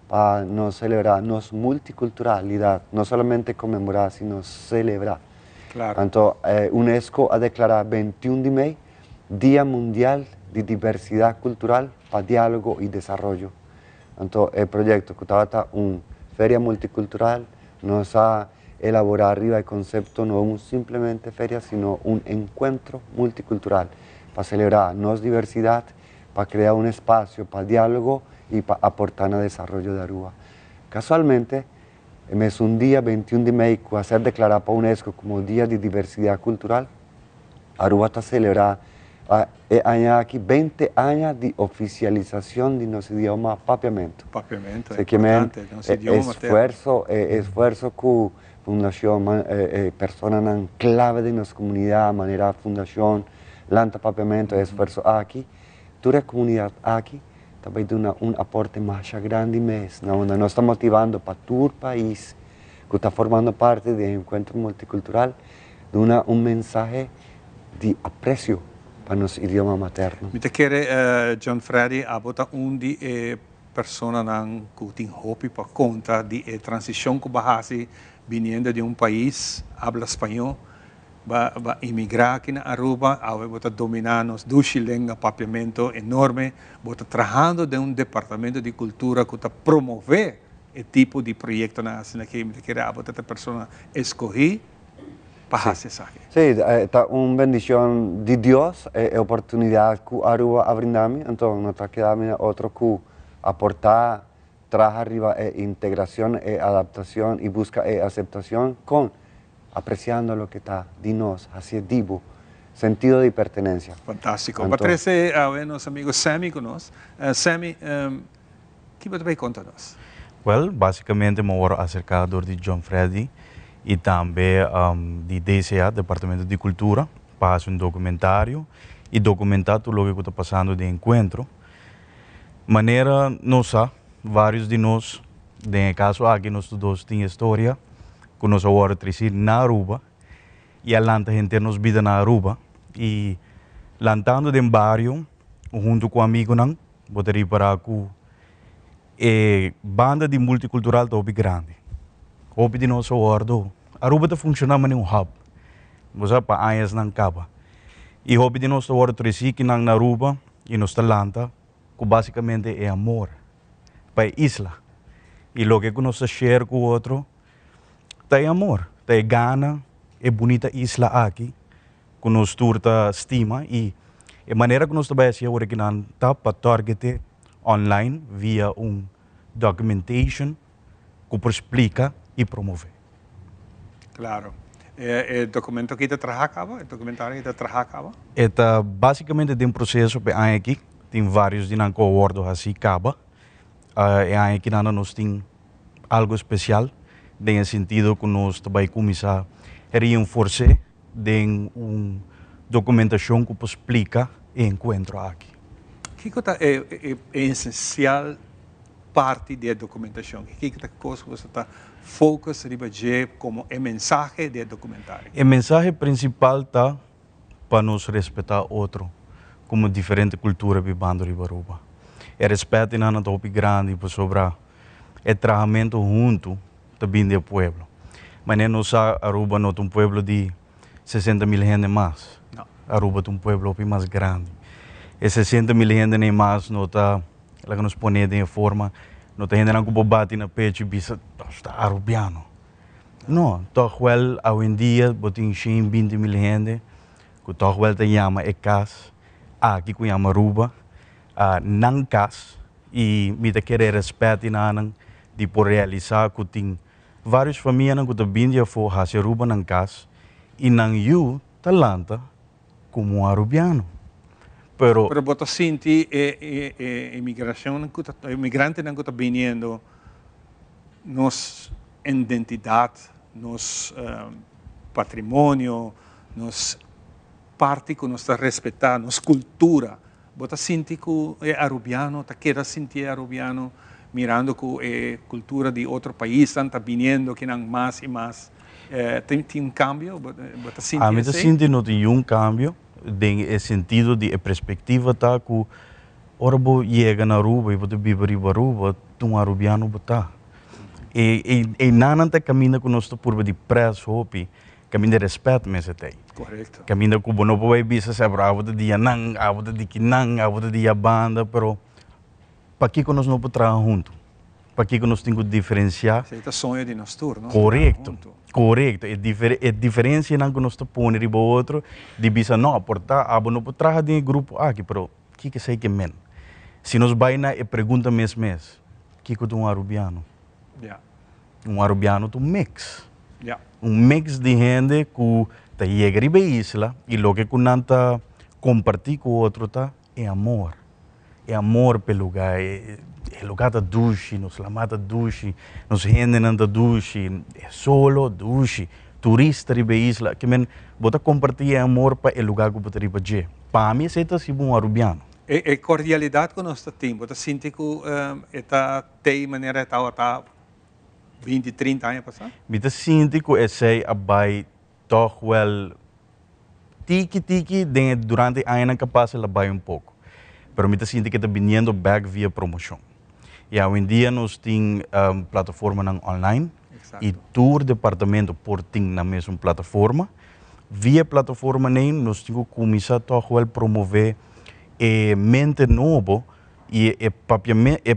K: para nos celebrar nuestra multiculturalidad, no solamente conmemorar, sino celebrar.
A: Claro.
K: Entonces, UNESCO ha declarado 21 de mayo Día Mundial de Diversidad Cultural para Diálogo y Desarrollo. Entonces, el proyecto que estaba una feria multicultural nos ha elaborado arriba el concepto no simplemente feria, sino un encuentro multicultural para celebrar nuestra diversidad, para crear un espacio para diálogo y para aportar al desarrollo de Aruba. Casualmente, es un día 21 de mayo que va a ser declarado por UNESCO como Día de Diversidad Cultural. Aruba está celebrando aquí 20 años de oficialización de nuestro idioma papiamento.
A: Papiamento,
K: é importante, esfuerzo que fundación, personas clave de nuestra comunidad, manera fundación, lanta papiamento, esfuerzo aquí. Toda la comunidad aquí también tiene un aporte más grande mes, nos está motivando para todo el país que está formando parte del encuentro multicultural, de un mensaje de aprecio para nuestro idioma materno.
A: Me te quiere, John Freddy, a botar persona que tem hope para conta de transição que vai vindo de país habla espanhol, vai imigrar aqui na Aruba, vai dominar nos duas línguas, papiamento enorme, vai trabalhando de departamento de cultura que está promover esse tipo de projeto na que me quer a botar persona escolher para hacer eso.
K: Sí, es una bendición de Dios, oportunidad que Aruba ha brindado, entonces no está quedando otro que aportar, trabajar arriba integración, adaptación y busca aceptación con apreciando lo que está de nos, así divo, sentido de pertenencia.
A: Fantástico. Patrese a ver nuestros amigos Sammy con nos. Sammy, ¿qué vas a contar-nos?
L: Well, basicamente me voy a acercar de John Freddy e também de DCA, Departamento de Cultura, para fazer documentário e documentar tudo o que está passando de encontro. Maneira nossa, vários de nós, no caso aqui nós todos temos história, que nós agora cresci na Aruba, e a lanta gente nos vida na Aruba, e lantando de bairro, junto com amigos, botaria para que banda de multicultural top grande. Hope de nosso ordo, Aruba está funcionando como hub, você para anos não acaba. E hope de nosso ordo cresci que na Aruba e nos talanta, que basicamente é amor para a isla. E o que nós share com o outro, é amor, é gana, é bonita isla aqui, que nós turta estima e a maneira que nós trabalhamos agora que não está para targetar online via documentation que explica e promover.
A: Claro. O documento que está trabalhando, o documentário que está trabalhando?
L: Está basicamente de processo para aqui, tem vários de não acordo assim acaba. Aqui nós tem algo especial, no sentido que nós também começar a reforçar de documentação que explica o encontro aqui.
A: O que é essencial parte da documentação? O que é a coisa que você está focusando como a mensagem do documentário?
L: A mensagem principal está para nos respeitar outro, como diferente cultura vivendo em Aruba. É respeito na topi grande para sobre o trabalhamento junto também do povo. Mas não só Aruba não é um povo de 60.000 gente mais. Aruba é um povo mais grande. E 60.000 gente nem mais não está, ela nos põe de forma, não tem gente que bate na pecho e diz está arubiano. Não, toch wel hoje em dia botem 20.000 gente que toch wel te chama é casa, aqui que chama Aruba, não casa e me te querer respeito na de por realizar que tem várias famílias que também já for fazer Aruba não casa e não eu talanta como arubiano. Pero
A: você sente imigração, imigrante não está vindo, nossa identidade, nossa patrimonio, nos parte que nos respetar, nos cultura. Bota sinti que é arubiano, ta queda sentir arubiano, mirando que cultura de outro país está vindo que não mais e mais. Tem um cambio? Bota sinti
L: a mim sinti não tem um cambio, no sentido de perspectiva tá que ora bo chega na Aruba e bota viver em Aruba, um arubiano bota. E não tá caminho que nós por de preço, hopi, caminho de respeito mesmo tem.
A: Correto.
L: Caminho que não pode bisa se abra de dia nang, abra de kinang, abra de dia banda, pero para que nós não podemos trabalhar junto, para que nós temos que diferenciar.
A: Esse é o sonho de nós todos, não?
L: Correto, correto. É diferença não que nós põe de outro, de bisa não aportar, abo não pode trabalhar de grupo aqui, pero que sei que men. Se nós vai na e pergunta mês, que é um arubiano?
A: Yeah.
L: Um arubiano tu mix.
A: Yeah.
L: Um mix de gente que tá chega a isla e lo que nanta compartir com o outro tá é amor. É amor pelo lugar, é lugar da duche, nos lamata duche, nos gente não da duche, é solo duche, turista riba isla, que men bota compartir amor para o lugar que bota riba je. Para mim esse é um arubiano.
A: É cordialidade que nós temos, bota sinti que esta tem maneira tá 20, 30 anos passado?
L: Bita sinti que esse abai toch wel tiki durante a ano que passa ela vai pouco. Pero me sinto que está vindo back via promoção. E hoje em dia nós temos plataforma online e todo departamento por tem na mesma plataforma. Via plataforma nós temos que começar a promover mente novo e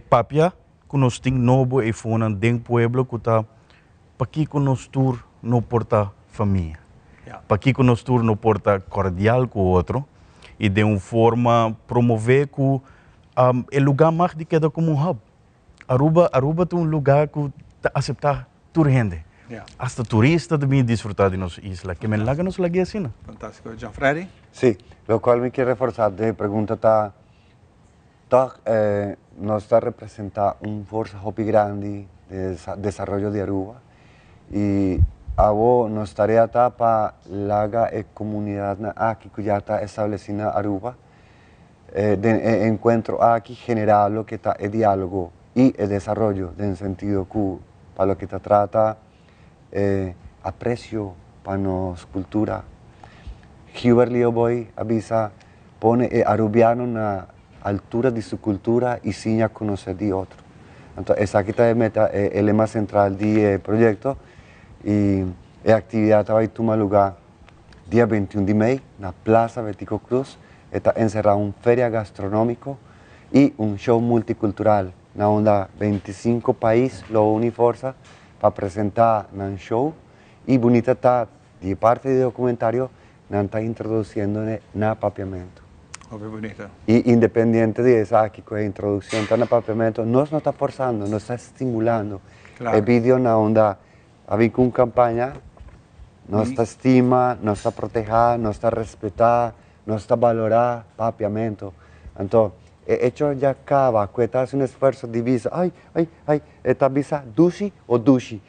L: papia que nós temos novo e fona dentro do pueblo que está para que nós tour não porta família. Para que nós tour não porta cordial com o outro e de uma forma promover que o lugar mais de queda como um hub. Aruba é um lugar que aceitar toda gente. Hasta turista também desfrutar de nossa isla. Que me laga nos lague assim.
A: Fantástico. Gianfredi?
K: Sí, lo cual me quiere reforzar de pregunta está nos está representa una fuerza muy grande de desarrollo de Aruba y abo nos tarea para la comunidad aquí que ya está establecida Aruba de encuentro aquí general lo que está el diálogo y el desarrollo en sentido que para lo que te trata aprecio para nos cultura. Hubert Lioboy avisa pone arubiano na altura de su cultura y sin conocer de otro. Entonces, esa aquí está el lema central del proyecto y la actividad va a tomar lugar día 21 de mayo en la Plaza Betico Cruz. Está encerrada una feria gastronómica y un show multicultural. Na onda 25 países lo une fuerza para presentar un show y bonita está de parte del documentario nos está introduciendo en apapiamento.
A: Bonito.
K: Y independiente de esa aquí con la introducción en apapiamento, nos está forzando, nos está estimulando.
A: Claro.
K: El vídeo en la onda, había una campaña, nos está estima, nos está protegida, nos está respetada, nos está valorada, apapiamento. Entonces, hecho ya acaba, cuesta hace un esfuerzo de visa, esta visa dushi o dushi.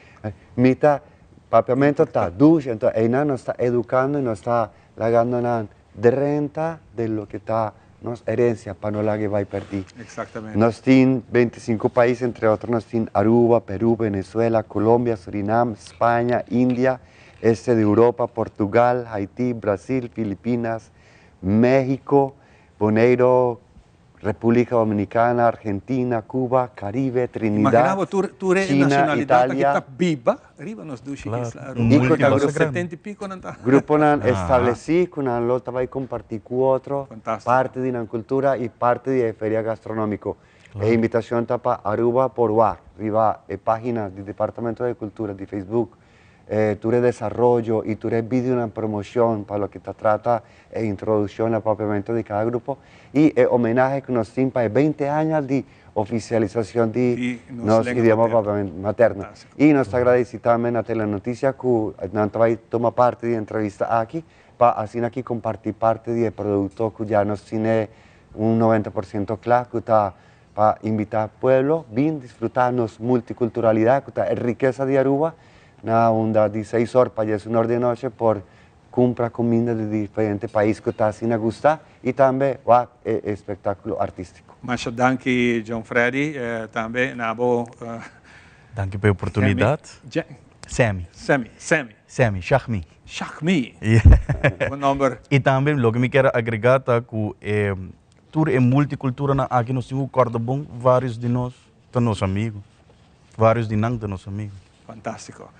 K: Mita papiamento está dushi, entonces ella nos está educando y nos está lagando de renta de lo que está nos herencia para no la que va a perder.
A: Exactamente.
K: Nos tienen 25 países, entre otros nos tienen Aruba, Perú, Venezuela, Colombia, Surinam, España, India, este de Europa, Portugal, Haití, Brasil, Filipinas, México, Bonaire, República Dominicana, Argentina, Cuba, Caribe, Trinidad,
A: Imaginavo tu
K: China,
A: nacionalidade
K: Italia.
A: que está viva, arriba nos dushi
K: Claro.
A: isla.
K: Y con
A: Grupo
K: el
A: 70 y pico não está.
K: grupo nan
A: Ajá.
K: estableci con la lota vai compartir con otro, parte de la cultura y parte de la feria gastronómico.
L: Claro.
K: E invitación está para Aruba por WAR, arriba página del Departamento de Cultura de Facebook, tuve desarrollo y tuve vídeo una promoción para lo que te trata e introducción al papiamento de cada grupo y homenaje que nos tiene para 20 años de oficialización de los idiomas maternos. Y nos agradecemos también a la noticia que nos toma parte de la entrevista aquí, para así aquí compartir parte del producto que ya nos tiene un 90% claro, que está para invitar al pueblo, bien disfrutarnos multiculturalidad, que está riqueza de Aruba. na onda de 6 horas para 10 horas de noche por comprar comida de diferentes países que está sin gustar e também espectáculo artístico.
A: Mas danke John Freddy, também nabo.
L: Danke pela oportunidade. Sammy. Shahmi.
A: Shahmi. O nome.
L: E também, o que me quero agregar é que tudo é multicultura, aqui nós temos corda bom, vários de nós, nossos amigos, vários de nós, nossos amigos.
A: Fantástico.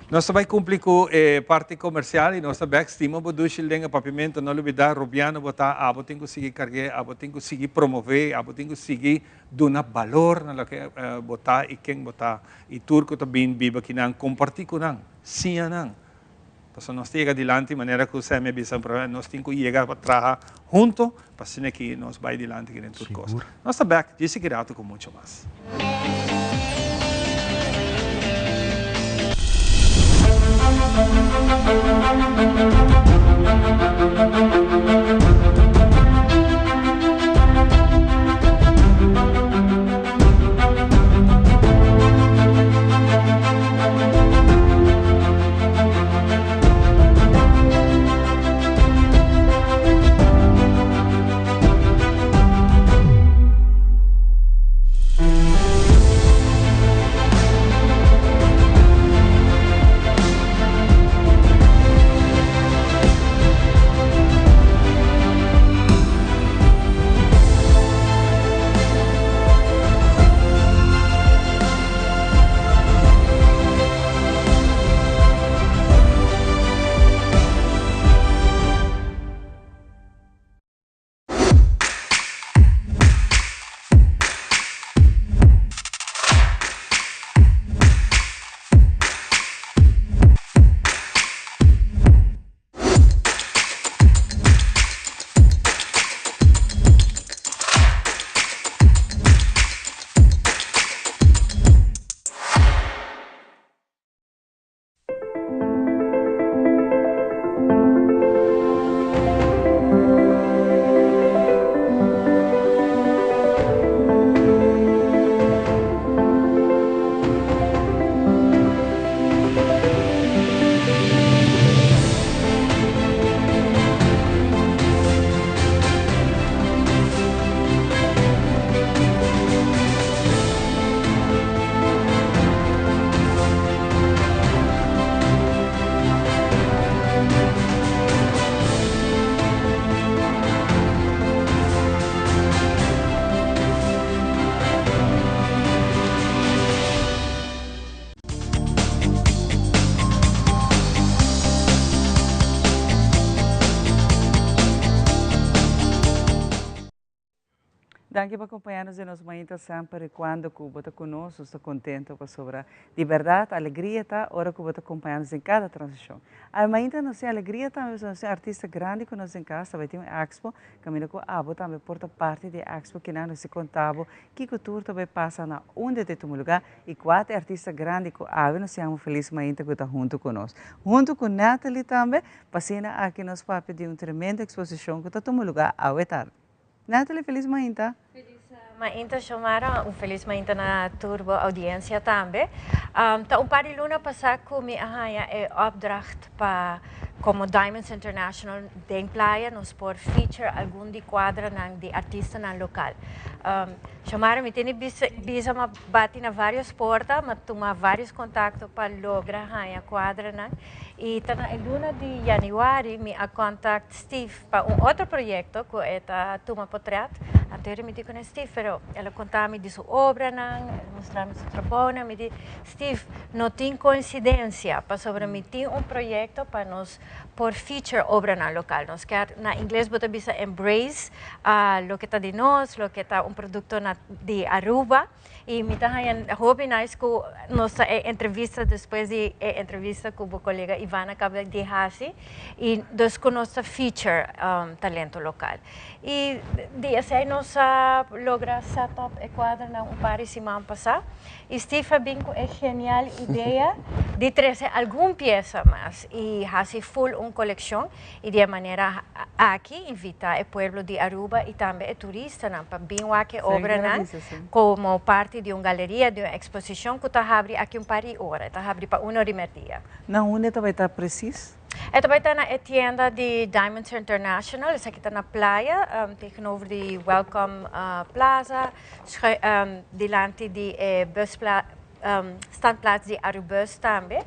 A: Nós também cumprimos com a parte comercial e nós também estimamos que o Chile papimento não olvidar Rubiano botar a botem conseguir carregar, a botem conseguir promover, a botem conseguir dar valor na que botar e quem botar e turco também viva que não compartilhar com não, sim não. Então nós temos adiante de maneira que você me avisa para nós temos que chegar para trabalhar junto para que nós vai adiante aqui em Turcos. Nós também disse que com muito mais.
B: Danke por acompanhar-nos em nossa manhã sempre quando Cuba está conosco, estou contente sobre de verdade, alegria tá, hora que está acompanhando-nos em cada transição. A manhã nós temos alegria também, nós temos artista grande que nós em casa, vai ter uma expo, caminho com a também porta parte da expo que nós se contava, que cultura também passa na onde tem um lugar e quatro artistas grandes que nós estamos felizes manhã que está junto conosco. Junto com Natalie também, passando aqui nos papéis de uma tremenda exposição que está um lugar a tarde. Natalie, feliz manhã, tá?
M: Mainta chamara feliz mainta na turbo audiência também. Tá par de luna passar com me é opdracht para como Diamonds International den playa nos por feature algum de quadra de artista na local. Chamara me tem bisa ma bati na várias portas, mas toma vários contatos para lograr a quadra e tá na luna de januário me a contact Steve para outro projeto que é toma portrait. Anterior me digo Steve, pero ela contava-me de sua obra, mostrava-me seu trabalho, me disse, Steve, não tem coincidência para sobre mim tem projeto para nós por feature obra na local. Nós quer na inglês bota bisa embrace lo que está de nós, lo que está produto de Aruba e me tá hobby nice com nossa entrevista depois de entrevista com o colega Ivana acaba de Hasi e dos com nossa feature talento local. E de assim nos logra set up e quadro na par de semana passada. E Steve Binco é genial ideia de trazer alguma peça mais e fazer full uma coleção e de maneira aqui invitar o povo de Aruba e também o turista para vir aqui obra como parte de uma galeria, de uma exposição que está abrindo aqui par de horas, está abrindo para 1h30.
B: Não, onde vai estar preciso?
M: Ito vai estar na tienda de Diamonds International, essa aqui está na praia, tegenover de Welcome Plaza, delante de standplaats de Arubus também.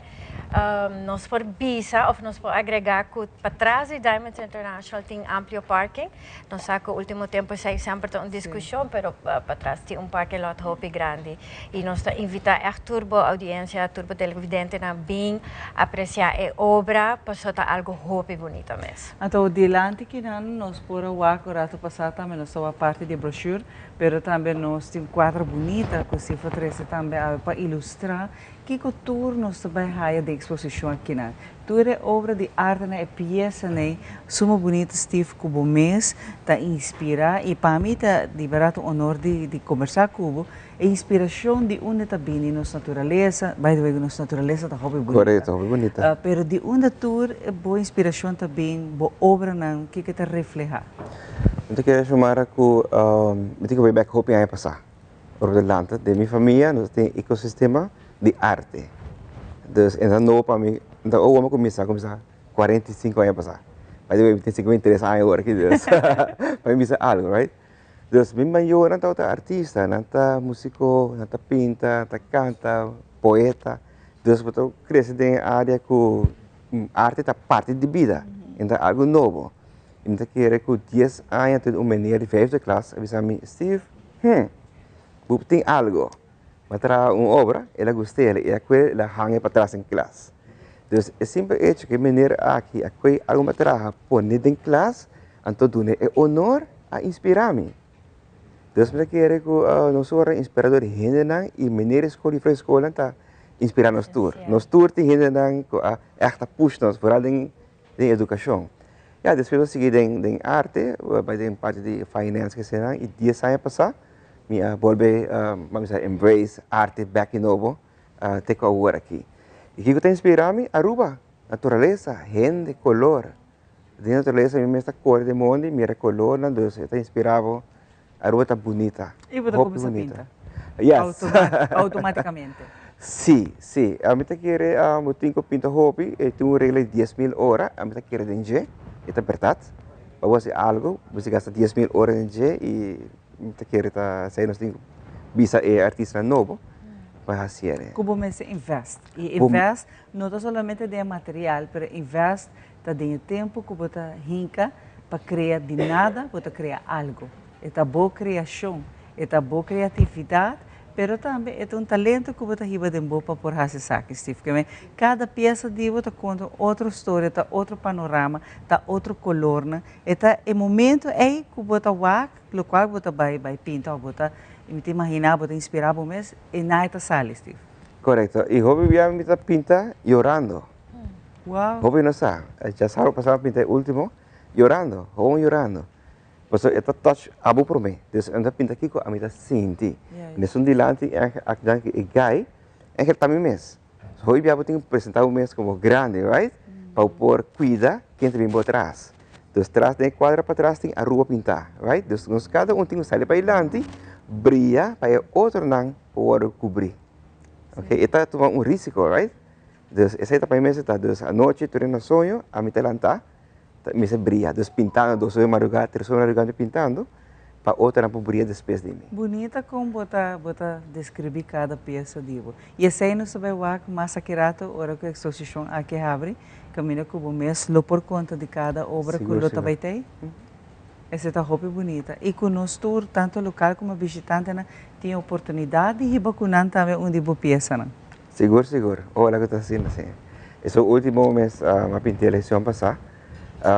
M: Nós por visa ou nós por agregar que para trás de Diamonds International tem amplo parking. Nós sabe que no último tempo sai sempre uma discussão, mas para trás tem parking lot hopi grande. E nós invitamos a turbo audiência, turbo televidente na bem apreciar a obra, para algo hopi bonito mesmo.
B: Então, delante que nós por o rato passado também nós só a parte de brochure, mas também nós temos quadro bonita que se faz também para ilustrar que tour nós também há de exposição aqui na. Tour é obra de arte na peça né, suma bonita Steve Cubo mês, tá inspira e para mim tá de barato honor de conversar com a inspiração de onde tá bem nossa natureza, by the way nossa natureza tá hobby bonita.
O: Correto, hobby bonita.
B: Pero de onde tour é boa inspiração também, boa obra não que tá refleja.
O: Então quero chamar que eu tenho que back hope aí passar. Ordelante de minha família, nós tem ecossistema de arte. Então, não para mim, então eu vou começar 45 anos passar. Mas eu tenho 53 anos agora aqui, para mim é algo, right? Então, minha maior não tá artista, não tá músico, não tá pinta, não tá canta, poeta. Então, eu cresci em área que arte tá parte de vida, então algo novo. Então, quero que 10 anos, um menino de 5ª classe, avisa-me, Steve, tem algo. Mas tra uma obra, ela gostei, ela hang para trás em classe. Então, é sempre hecho que menina aqui, algo para trás, põe em classe, então é honor a inspirar-me. Então, eu quero que nós somos inspiradores de gente e menina escola está inspirando nos tour. Nos tour tem gente que echt push nos, vooral em educação. Ja, depois eu segui em arte, vai parte de finance que será, e 10 anos passar. Minha volve, vamos dizer, embrace arte back in novo, take over aqui. E que está inspirando-me? Aruba, natureza, gente, color. De natureza, a minha cor de mundo, minha color, então está inspirado. Aruba está bonita.
B: E você começa a pintar?
O: Yes.
B: Automaticamente?
O: Sim, sim. A minha quer, eu tenho que pintar hobby, eu tenho uma regra de 10.000 horas, a minha quer de é verdade. Para você algo, você gasta 10.000 horas de e te quer sair nós tem bisa artista novo para fazer.
B: Como você investe e investe não somente de material, mas investe também tempo que você rinca para criar de nada, para criar algo. É boa criação, é boa criatividade, mas também é talento que você riba de boa para por fazer saque, Steve. Cada peça de você conta outra história, outro panorama, outro color, é o momento aí que você vai lo qual você vai pintar, você imagina, você inspirar o mês e nada sale, Steve.
O: Correto. E hobby me está pinta llorando.
B: Wow.
O: Hobby não sabe. Já sabe pasar pinta último llorando, llorando. Pues esta touch abu por mim. Então, anda pinta aqui com a minha senti. Nesse dilante é gai, é que também mês. Hobby eu tenho que apresentar o mês como grande, right? Para por cuidar quem tem por trás. Então, atrás tem quadra para trás tem a rua pintar, right? Então, cada um tem que sair para adiante, brilha para outro não poder cobrir. Ok? Está tomando um risco, right? Então, essa etapa é mesmo, então, a noite, tu tem um sonho, a minha talanta, me se brilha. Então, pintando, 2 horas de madrugada, 3 horas de madrugada pintando, para outra não brilhar depois de mim.
B: Bonita como você descrever cada peça de você. E esse aí não sabe o que mais aquirato, hora que a exposição aqui abre, caminho com o mês, lo por conta de cada obra que você vai ter. Essa é a roupa bonita. E com nós tour, tanto local como visitante, tem oportunidade de ir vacunando também onde você peça.
O: Seguro, seguro. Olha o que está sendo assim. Esse é o último mês, eu pintei a eleição passada.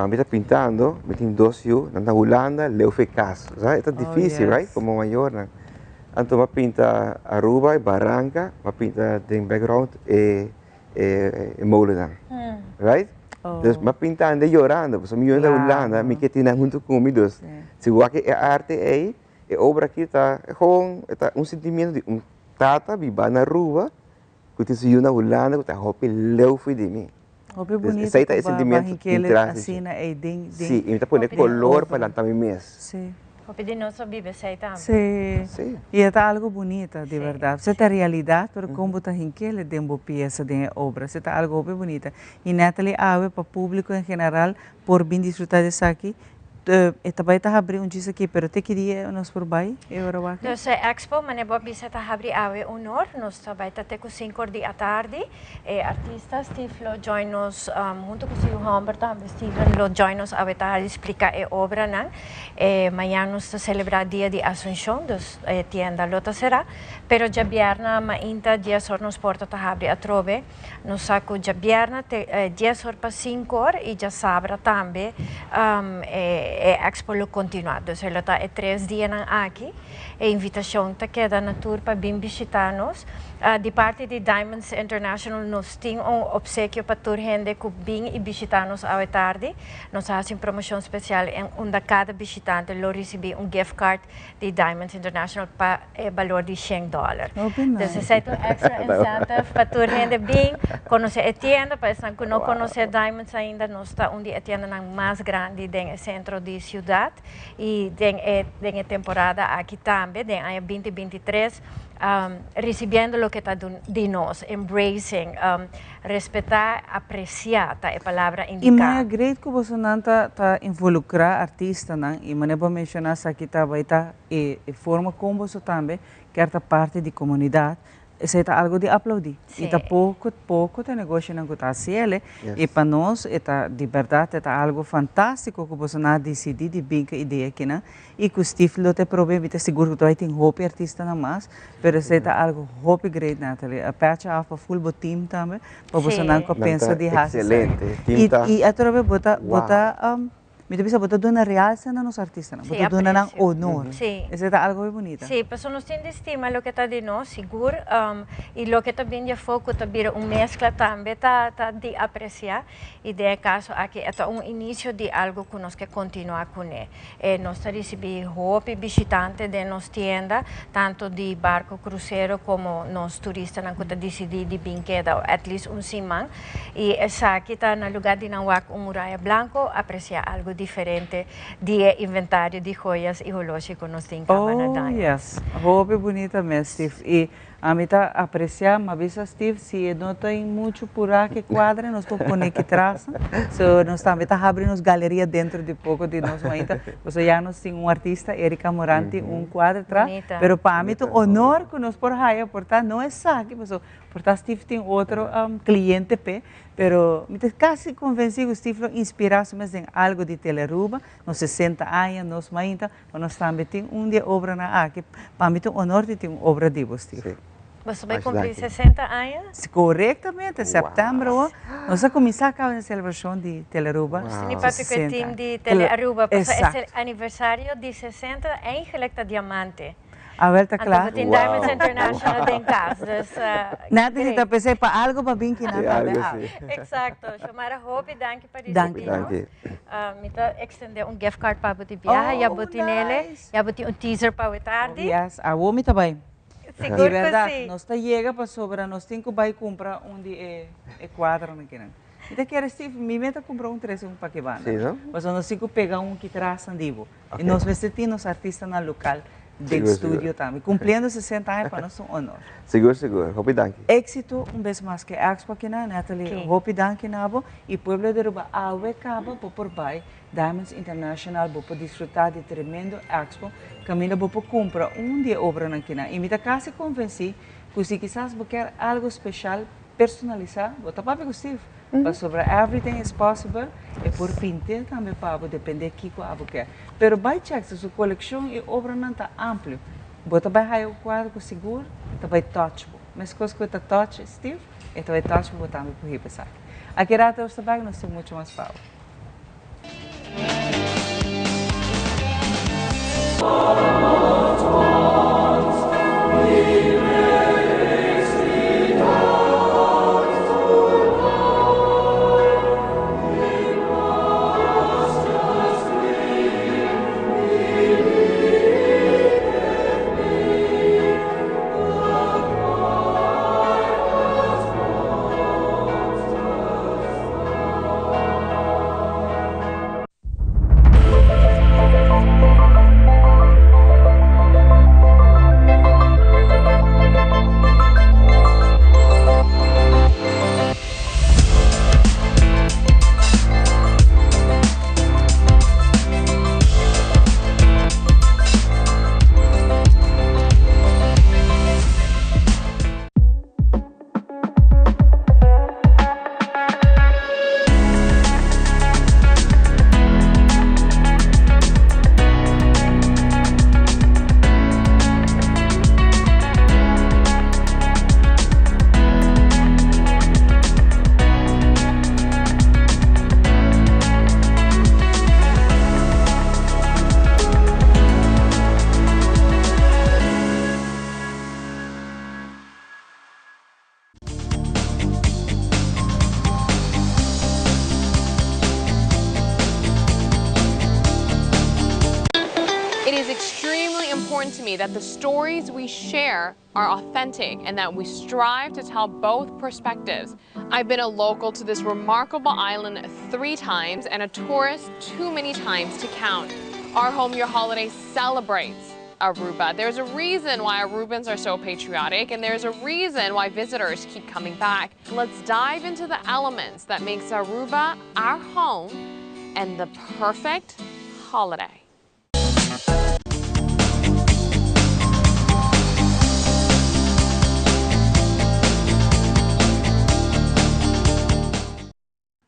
O: Me está pintando, me tem 2 anos, na Holanda, Leo Fecas. É difícil, right? Como maior. Então, eu pinta Aruba e Barranca, eu pinta em background e Moledan. Right? Então, eu pintando e chorando, porque eu da Holanda, me que tinha junto comigo. Se eu que a arte aí, E obra aqui tá gewoon sentimento de tata biba na rua, que te suiu na Holanda, que tá hopi leu fui de mim.
B: Hopi bonito,
O: esse aí tá esse sentimento
B: que ele assina aí ding.
O: Sim, e tá pondo color para lançar mim mês.
B: Sim.
M: Hopi de nosso vive sei também.
B: Sim. E é algo bonito, de verdade. Você tá realidade, pero como tá ele dembo peça de obra, você tá algo hopi bonita. E Natalie abre para público em geral por bem desfrutar disso aqui. Também está abrindo disso aqui, pero te queria nós por baixo,
M: Então, a Expo, mas não bisa está abrindo a honor, nós também está com 5 da tarde, artistas Steve lo join nos junto com o Sr. Humber, também Steve lo join nos a explicar a obra, não? Amanhã nós está celebrar dia de Assunção, dos tienda lota será, pero já vierna ainda 10 horas nos porta está abrindo a trove, nós saco já vierna 10 horas para 5 horas e já sabra também Expo lo continuado, então está 3 dias aqui, a invitação está queda na tour para vir visitar-nos. De parte de Diamonds International, nós temos obsequio para tour gente que vem e visitar-nos à tarde. Nós fazemos promoção especial onde cada visitante lo recebe gift card de Diamonds International para valor de $100. Então, esse é um extra incentive para tour gente vir conhecer a tienda, para quem não conhece Diamonds ainda, nós está onde a tienda mais grande no centro da cidade e tem a temporada aqui também, tem a 2023. Recebendo o que está de nós, embracing, respeitar, apreciar, é a palavra indicada.
B: E mais great que você não está involucrar artista, não? E mas vou mencionar aqui também e forma como você também quer estar parte da comunidade. Isso é algo de aplaudir. E tá pouco de negócio não está cielo. E para nós de verdade é algo fantástico que você não decidir de bem que ideia aqui, né? E que o Steve lo te prove, te seguro que tu tem hope artista na mais, pero isso é algo hope great, Natalie. A patch off a full team também, para você não pensa de raça.
O: Excelente.
B: E a trobe bota me bisa bota dona realça na nos artistas, bota dona na honor. Isso é algo muito bonito.
M: Sim, pessoas nos têm de estima o que está de nós, seguro, e o que está bem de foco está vira mescla também, tá de apreciar, e de caso aqui é início de algo que nós que continuar com ele. Nós está recebendo hope visitante de nos tienda, tanto de barco cruzeiro como nós turistas não que decidir de brinquedo, at least semana, e essa aqui está no lugar de Nawak muralha branco, apreciar algo diferente de inventário de joias e relógios que nós temos
B: em yes. Roupa bonita mesmo, Steve. E a mim está apreciar, mas Steve, se não tem muito por aqui quadra, nós podemos pôr aqui atrás. Nós também está abrindo galeria dentro de pouco de nós ainda. Você já nós temos artista, Erika Morante, quadro atrás. Mas para mim é um honor que nós por aí, portanto, não é só aqui, portanto, Steve tem outro cliente, pero me quase convencido que Steve inspirasse mais em algo de Teleruba, nos 60 anos, nos ainda, nós também temos dia obra na aqui. Para mim é um honor de ter uma obra de Steve.
M: Você vai cumprir 60 anos?
B: Corretamente, em setembro. Nós vamos começar a celebração de Teleruba.
M: Você nem pode que o time de Teleruba, porque é aniversário de 60 em Gelecta Diamante.
B: A ver, está claro.
M: Então, tem Diamonds International em casa.
B: Nada, se está pensando para algo para vir que nada.
M: Exato. Chamar a Hope, danke para isso. Danke. Me está extender gift card para você viajar, já botei nele, já botei teaser para o tarde.
B: Yes, a homem também.
M: Seguro
B: de verdade,
M: que sim.
B: nós chega para sobrar, nós temos que vai comprar onde é quadro aqui. Então, quero Steve, me meta comprar 3 para que vá. Mas nós temos que pegar que traz andivo. E nós vestimos artistas no local. Do estúdio também. Cumprindo 60 anos para nós é um honor.
O: Seguro. Hope danke.
B: Éxito, vez mais que Expo aqui na Natalie. Hope danke nabo. E Pueblo de Ruba, awe caba, por bai, Diamonds International, por desfrutar de tremendo Expo. Camila, por comprar dia obra aqui na. E me quase convenci que se quizás você quer algo especial, personalizar, você pode pegar Steve. Mas sobre everything is possible, e por pintar também para depender do que você quer. Pero vai check se sua coleção e obra não está ampla. Você vai ter o quadro com seguro, você vai touchable. Mas coisa que você touch, Steve, você vai touchable também por repensar. Aqui rata os tabacos nós temos muito mais power.
P: to me that the stories we share are authentic and that we strive to tell both perspectives. I've been a local to this remarkable island 3 times and a tourist too many times to count. Our Home Your Holiday celebrates Aruba. There's a reason why Arubans are so patriotic, and there's a reason why visitors keep coming back. Let's dive into the elements that makes Aruba our home and the perfect holiday.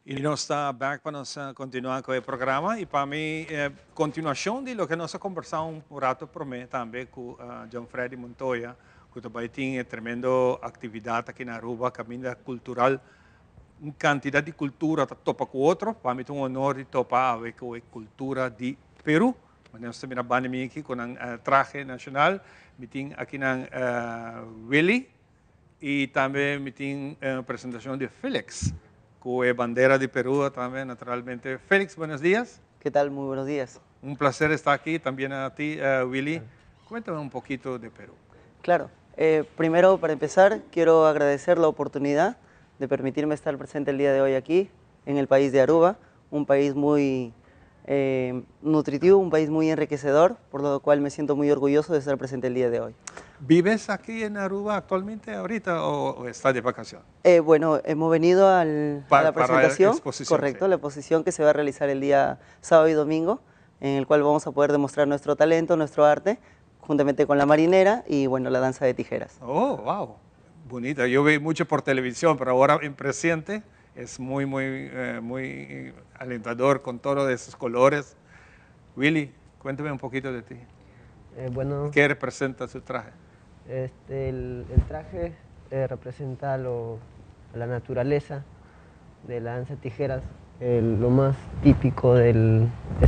A: E nós está back para nós continuar com o programa e para mim continuação de lo que nós conversamos rato por mim também com John Freddy Montoya, que também tem tremendo atividade aqui na Aruba, caminho cultural, uma quantidade de cultura que topa com outro, para mim é honor de topar com a cultura de Peru. Nós estamos aqui com o traje nacional, me tem aqui na Willy e também me tem a apresentação de Félix. Con bandera de Perú también, naturalmente. Félix, buenos días.
Q: ¿Qué tal? Muy buenos días.
A: Un placer estar aquí, también a ti, Willy. Cuéntame un poquito de Perú.
Q: Claro. Primero, para empezar, quiero agradecer la oportunidad de permitirme estar presente el día de hoy aquí, en el país de Aruba, un país muy nutritivo, un país muy enriquecedor, por lo cual me siento muy orgulloso de estar presente el día de hoy.
A: ¿Vives aquí en Aruba actualmente, ahorita, o estás de vacación?
Q: Bueno, hemos venido a la presentación, correcto, la exposición que se va a realizar el día sábado y domingo, en el cual vamos a poder demostrar nuestro talento, nuestro arte, juntamente con la marinera y, bueno, la danza de tijeras.
A: Oh, wow, bonita. Yo veo mucho por televisión, pero ahora en presente es muy alentador con todos esos colores. Willy, cuéntame un poquito de ti.
S: Bueno,
A: ¿Qué representa su traje?
S: El traje representa la naturaleza de la danza de tijeras. Lo más típico es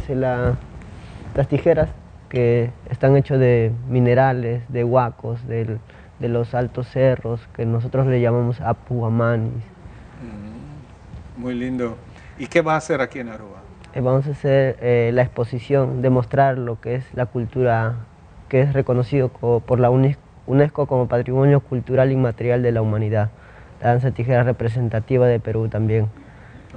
S: las tijeras, que están hechas de minerales, de huacos, de los altos cerros, que nosotros le llamamos apuamanis.
A: Muy lindo. ¿Y qué va a hacer aquí en Aruba?
S: Vamos a hacer la exposición, demostrar lo que es la cultura, que es reconocido por la UNESCO como Patrimonio Cultural Inmaterial de la Humanidad. La danza de tijeras representativa de Perú también.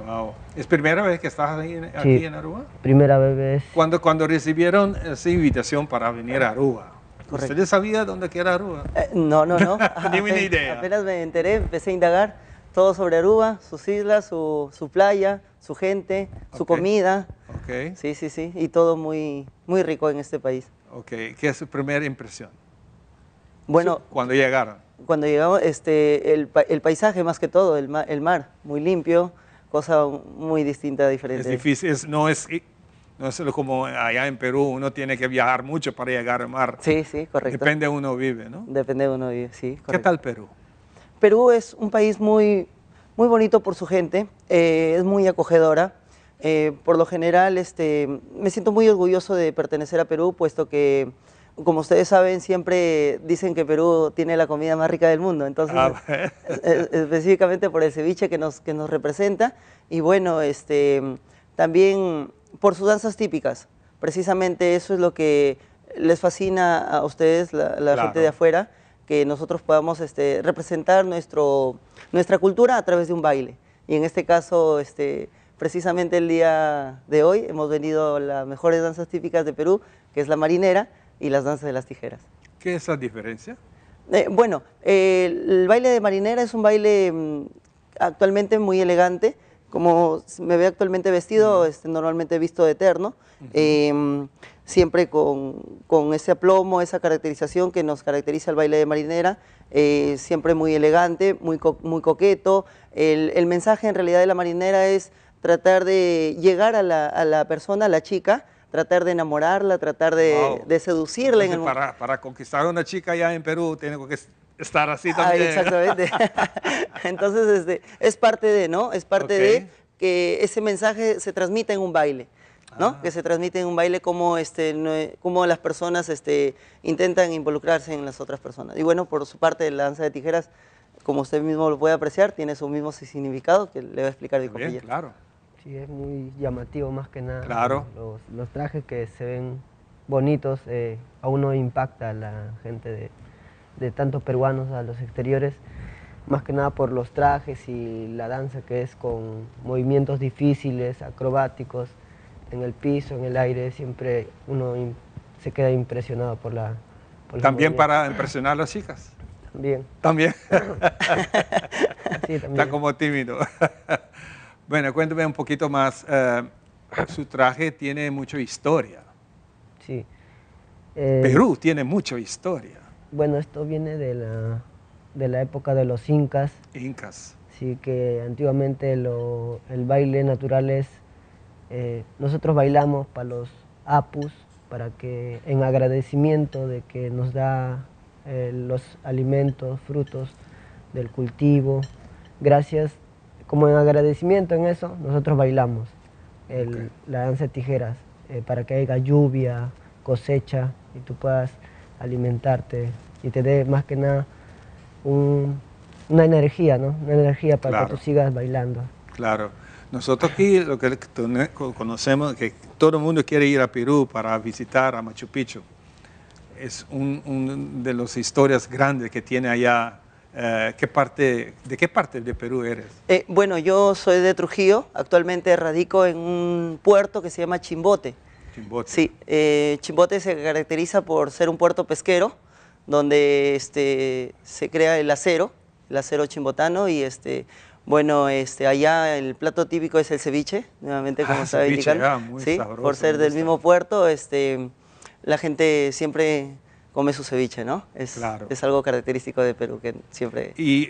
A: Wow. ¿Es primera vez que estás aquí
S: Sí,
A: en Aruba?
S: Primera vez.
A: Cuando recibieron esa invitación para venir a Aruba,
Q: Correcto.
A: ¿ustedes sabían dónde era Aruba?
Q: No.
A: Ni una idea.
Q: Apenas me enteré, empecé a indagar todo sobre Aruba, sus islas, su playa, su gente, su comida.
A: Okay.
Q: Sí, y todo muy rico en este país.
A: Okay. ¿Qué es su primera impresión?
Q: Bueno,
A: cuando llegaron.
Q: Cuando llegamos, el paisaje más que todo, el mar, muy limpio, cosa muy distinta, diferente.
A: Es difícil, no es como allá en Perú, uno tiene que viajar mucho para llegar al mar.
Q: Sí, correcto.
A: Depende de uno vive, ¿no?
Q: Depende de uno vive, sí, correcto.
A: ¿Qué tal Perú?
Q: Perú es un país muy bonito por su gente, es muy acogedora. Por lo general, me siento muy orgulloso de pertenecer a Perú, puesto que, como ustedes saben, siempre dicen que Perú tiene la comida más rica del mundo. Entonces, específicamente por el ceviche que nos representa. Y bueno, también por sus danzas típicas. Precisamente eso es lo que les fascina a ustedes, la gente de afuera, que nosotros podamos representar nuestra cultura a través de un baile. Y en este caso, precisamente el día de hoy hemos venido a las mejores danzas típicas de Perú, que es la marinera y las danzas de las tijeras.
A: ¿Qué es la diferencia?
Q: Bueno, el baile de marinera es un baile actualmente muy elegante, como me ve actualmente vestido, normalmente visto de terno, siempre con ese aplomo, esa caracterización que nos caracteriza el baile de marinera, siempre muy elegante, muy coqueto. El mensaje en realidad de la marinera es tratar de llegar a la persona, a la chica, tratar de enamorarla, tratar de seducirla.
A: Entonces, para conquistar a una chica allá en Perú, tiene que estar así también.
Q: Exactamente. Entonces, es parte de, ¿no? Es parte de que ese mensaje se transmita en un baile, ¿no? Que se transmite en un baile como las personas intentan involucrarse en las otras personas. Y bueno, por su parte, la danza de tijeras, como usted mismo lo puede apreciar, tiene su mismo significado que le voy a explicar mi compañero.
A: Claro.
S: Sí, es muy llamativo más que nada.
A: Claro.
S: Los trajes que se ven bonitos, a uno impacta a la gente de tantos peruanos a los exteriores, más que nada por los trajes y la danza que es con movimientos difíciles, acrobáticos, en el piso, en el aire, siempre uno se queda impresionado por la...
A: ¿También para impresionar a las chicas?
S: También.
A: ¿También?
S: Sí, también.
A: Está como tímido. Bueno, cuéntame un poquito más. Su traje tiene mucha historia.
S: Sí.
A: Perú tiene mucha historia.
S: Bueno, esto viene de la época de los incas.
A: Incas.
S: Sí, que antiguamente el baile natural es... nosotros bailamos para los apus, para que en agradecimiento de que nos da los alimentos, frutos del cultivo, gracias, como en agradecimiento en eso, nosotros bailamos la danza de tijeras, para que haya lluvia, cosecha y tú puedas alimentarte y te dé más que nada una energía, ¿no? Una energía para
A: Claro.
S: que tú sigas bailando.
A: Claro. Nosotros aquí lo que conocemos, que todo el mundo quiere ir a Perú para visitar a Machu Picchu. Es un de las historias grandes que tiene allá. ¿De qué parte de Perú eres?
Q: Bueno, yo soy de Trujillo, actualmente radico en un puerto que se llama Chimbote.
A: Chimbote.
Q: Sí, Chimbote se caracteriza por ser un puerto pesquero, donde se crea el acero chimbotano y bueno, allá el plato típico es el ceviche, nuevamente como estaba
A: ceviche,
Q: indicando.
A: muy
Q: Sí,
A: sabroso,
Q: por ser
A: me
Q: del
A: gusta.
Q: mismo puerto, la gente siempre come su ceviche, ¿no? Es algo característico de Perú que siempre...
A: Y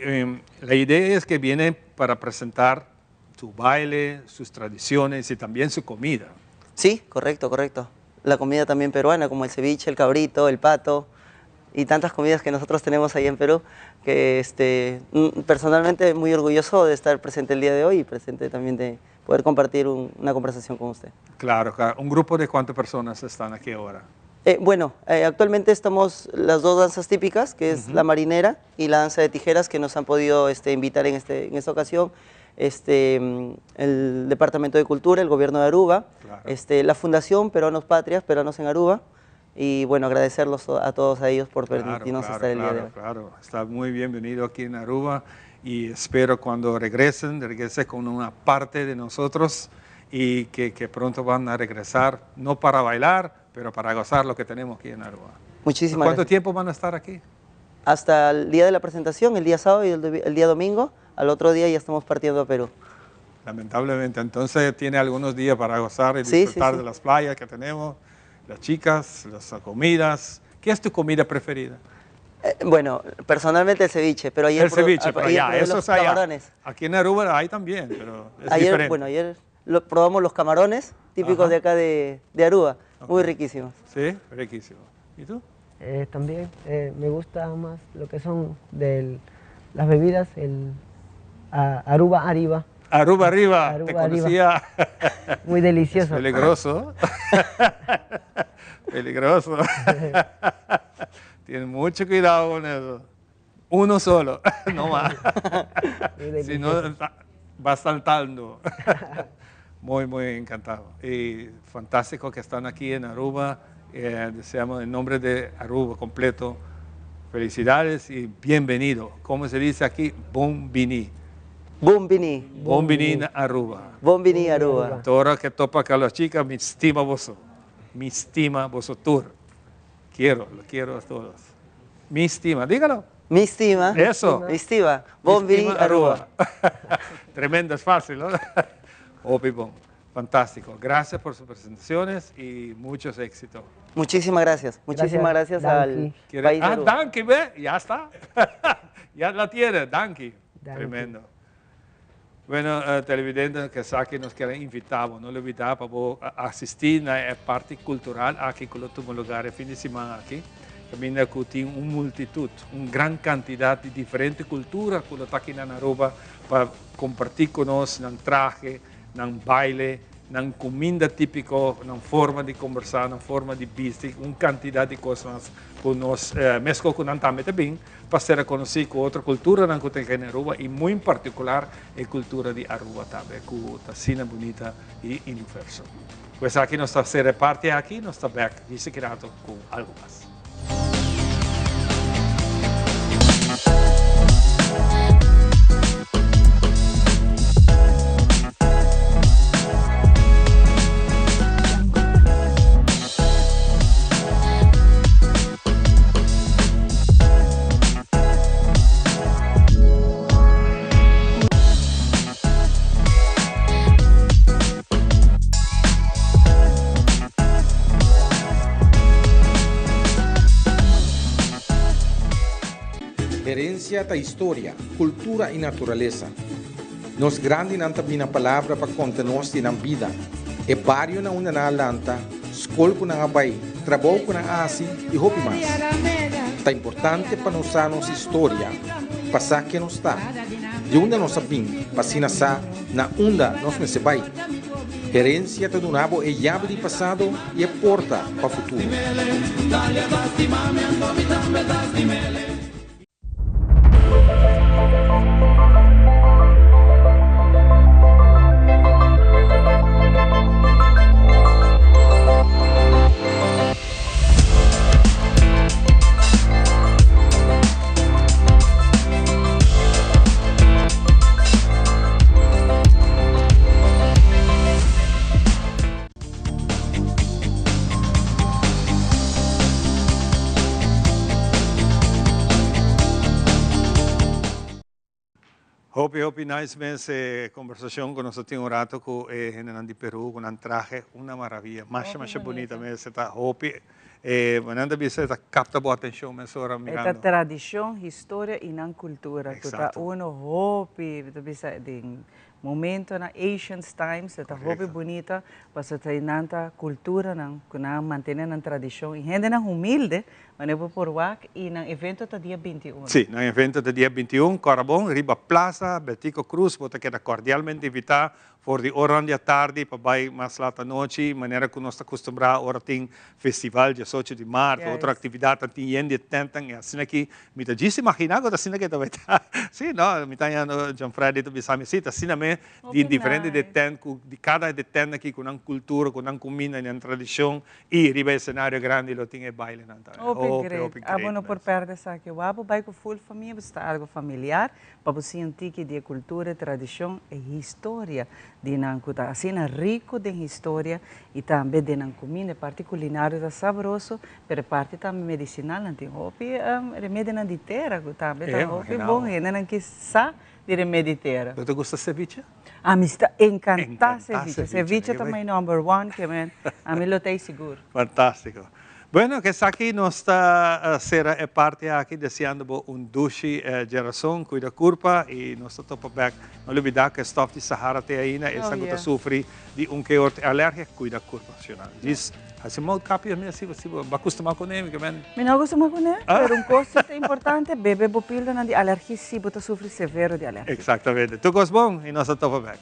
A: la idea es que viene para presentar su baile, sus tradiciones y también su comida.
Q: Sí, correcto, correcto. La comida también peruana, como el ceviche, el cabrito, el pato y tantas comidas que nosotros tenemos ahí en Perú, que personalmente muy orgulloso de estar presente el día de hoy y presente también de poder compartir una conversación con usted.
A: Claro, claro. ¿Un grupo de cuántas personas están aquí ahora?
Q: Bueno, actualmente estamos las dos danzas típicas, que es la marinera y la danza de tijeras, que nos han podido invitar en esta ocasión. El Departamento de Cultura, el Gobierno de Aruba, la Fundación Peruanos Patrias, Peruanos en Aruba, y bueno, agradecerlos a todos ellos por permitirnos estar el día de hoy.
A: Claro, está muy bienvenido aquí en Aruba y espero cuando regresen con una parte de nosotros y que pronto van a regresar, no para bailar, pero para gozar lo que tenemos aquí en Aruba.
Q: Muchísimas
A: ¿Cuánto
Q: gracias.
A: tiempo van a estar aquí?
Q: Hasta el día de la presentación, el día sábado y el día domingo. Al otro día ya estamos partiendo a Perú.
A: Lamentablemente, entonces tiene algunos días para gozar y
Q: Sí,
A: disfrutar
Q: sí, sí.
A: de las playas que tenemos, las chicas, las comidas. ¿Qué es tu comida preferida?
Q: Bueno, personalmente el ceviche, pero ayer
A: El ceviche, pero
Q: ayer
A: allá,
Q: probé
A: eso
Q: los
A: es allá.
Q: camarones.
A: Aquí en Aruba hay también, pero es
Q: Ayer,
A: diferente.
Q: bueno, ayer probamos los camarones típicos de acá de Aruba, muy riquísimos.
A: Sí, riquísimo. ¿Y tú?
S: También me gusta más lo que son las bebidas, Aruba Arriba.
A: Aruba arriba,
S: Aruba
A: te
S: arriba.
A: conocía.
S: Muy delicioso.
A: Peligroso. Peligroso. Tienes mucho cuidado con eso. Uno solo, no más. Si no, va saltando. Muy, muy encantado. Y fantástico que están aquí en Aruba. Deseamos en nombre de Aruba completo, felicidades y bienvenido. ¿Cómo se dice aquí? Bon vini.
Q: Bon vini.
A: Bon vini na Aruba.
Q: Bon vini Aruba.
A: Ahora que topa con las chicas, mi estima vos. Mi estima vosotros. Lo quiero a todos. Mi estima, dígalo.
Q: Mi estima.
A: Eso.
Q: Mi estima. Bon
A: Mi
Q: vini
A: estima
Q: Aruba.
A: Tremendo, es fácil, ¿no? Opibón. Fantástico. Gracias por sus presentaciones y muchos éxitos.
Q: Muchísimas gracias. Muchísimas gracias al
A: ¿Quiere-
Q: país de
A: Ah,
Q: Aruba.
A: Danky, ve, ya está. Ya la tiene, Danky. Tremendo. Bueno, televidentes que aquí nos quieren invitar, no le invitamos para asistir a la parte cultural aquí con los lugares fin de semana aquí. También hay una multitud, una gran cantidad de diferentes culturas que están aquí en Aruba para compartir con nosotros en traje, en baile, en comida típica, en forma de conversar, en forma de vestir, una cantidad de cosas que nos mezclan con Antame también para ser conocido con otra cultura que tem en Aruba y muy en particular la cultura de Aruba también, que está bonita y universal. Pues aquí nos se reparte aquí, nos está back, dice que rato con algo más.
N: Herencia da história, cultura e natureza. Nos grande nanta bina palavra para contar-nos na vida. É barrio na una na lanta, escola na abai, trabalho na asi e hopi mais. Tá importante para nós nossa história, passar que nos está. De onde nós sabemos, passina sa na onda nós nesse bai. Herência do nabo é chave de passado e é porta para o futuro.
A: Hopi nice mes conversación con nosotros un rato con gente de Perú con un traje una maravilla más bonita mes está Hopi mananda bisa está capta boa atenção mes ora mirando
B: esta tradição história e não cultura toda uno Hopi bisa de momento na Asian Times esta Hopi bonita para ter nanta cultura não manter na tradição e gente não humilde mas por wak e no evento do dia 21.
A: Sim, no evento do dia 21, Corabon, Riba Plaza, Betico Cruz, você queda cordialmente invitado por de hora da tarde para vai mais lá da noite, maneira que nós estamos acostumados, ora tem festival de 18 de março, outra atividade tem gente tentam, assim aqui, me tá disse imaginar que assim que também tá. Sim, não, me tá no John Freddy do Bisami cita, assim também de diferente de tent, de cada de tent aqui com uma cultura, com uma comida, uma tradição e riba cenário grande lo tem baile não tá.
B: Abono por perto aqui, o abo vai com full família, está algo familiar, para você sentir que de cultura, tradição e história de nancuta, assim rico de história e também de nan comida, parte culinária da saboroso, per parte também medicinal, não tem hopi remédio na ditera, também tá hopi bom, e não que sa de remédio ditera.
A: Você gosta de ceviche?
B: A mim está encantada ceviche. Ceviche também number one, que a mim lo tem seguro.
A: Fantástico. Bueno, que aqui nós está será parte aqui deseando duche geração, cuida curva e nós estamos back. Não olvidar que stop de Sahara te aí na essa gota sofre de que alergia, cuida curva nacional. Diz, assim mal capia mesmo assim, você vai acostumar com ele, que men.
B: Me não acostumar com ele, mas coisa importante, bebe bopilda na de alergia se você sofre severo de alergia.
A: Exatamente. Tu gosta bom e nós estamos back.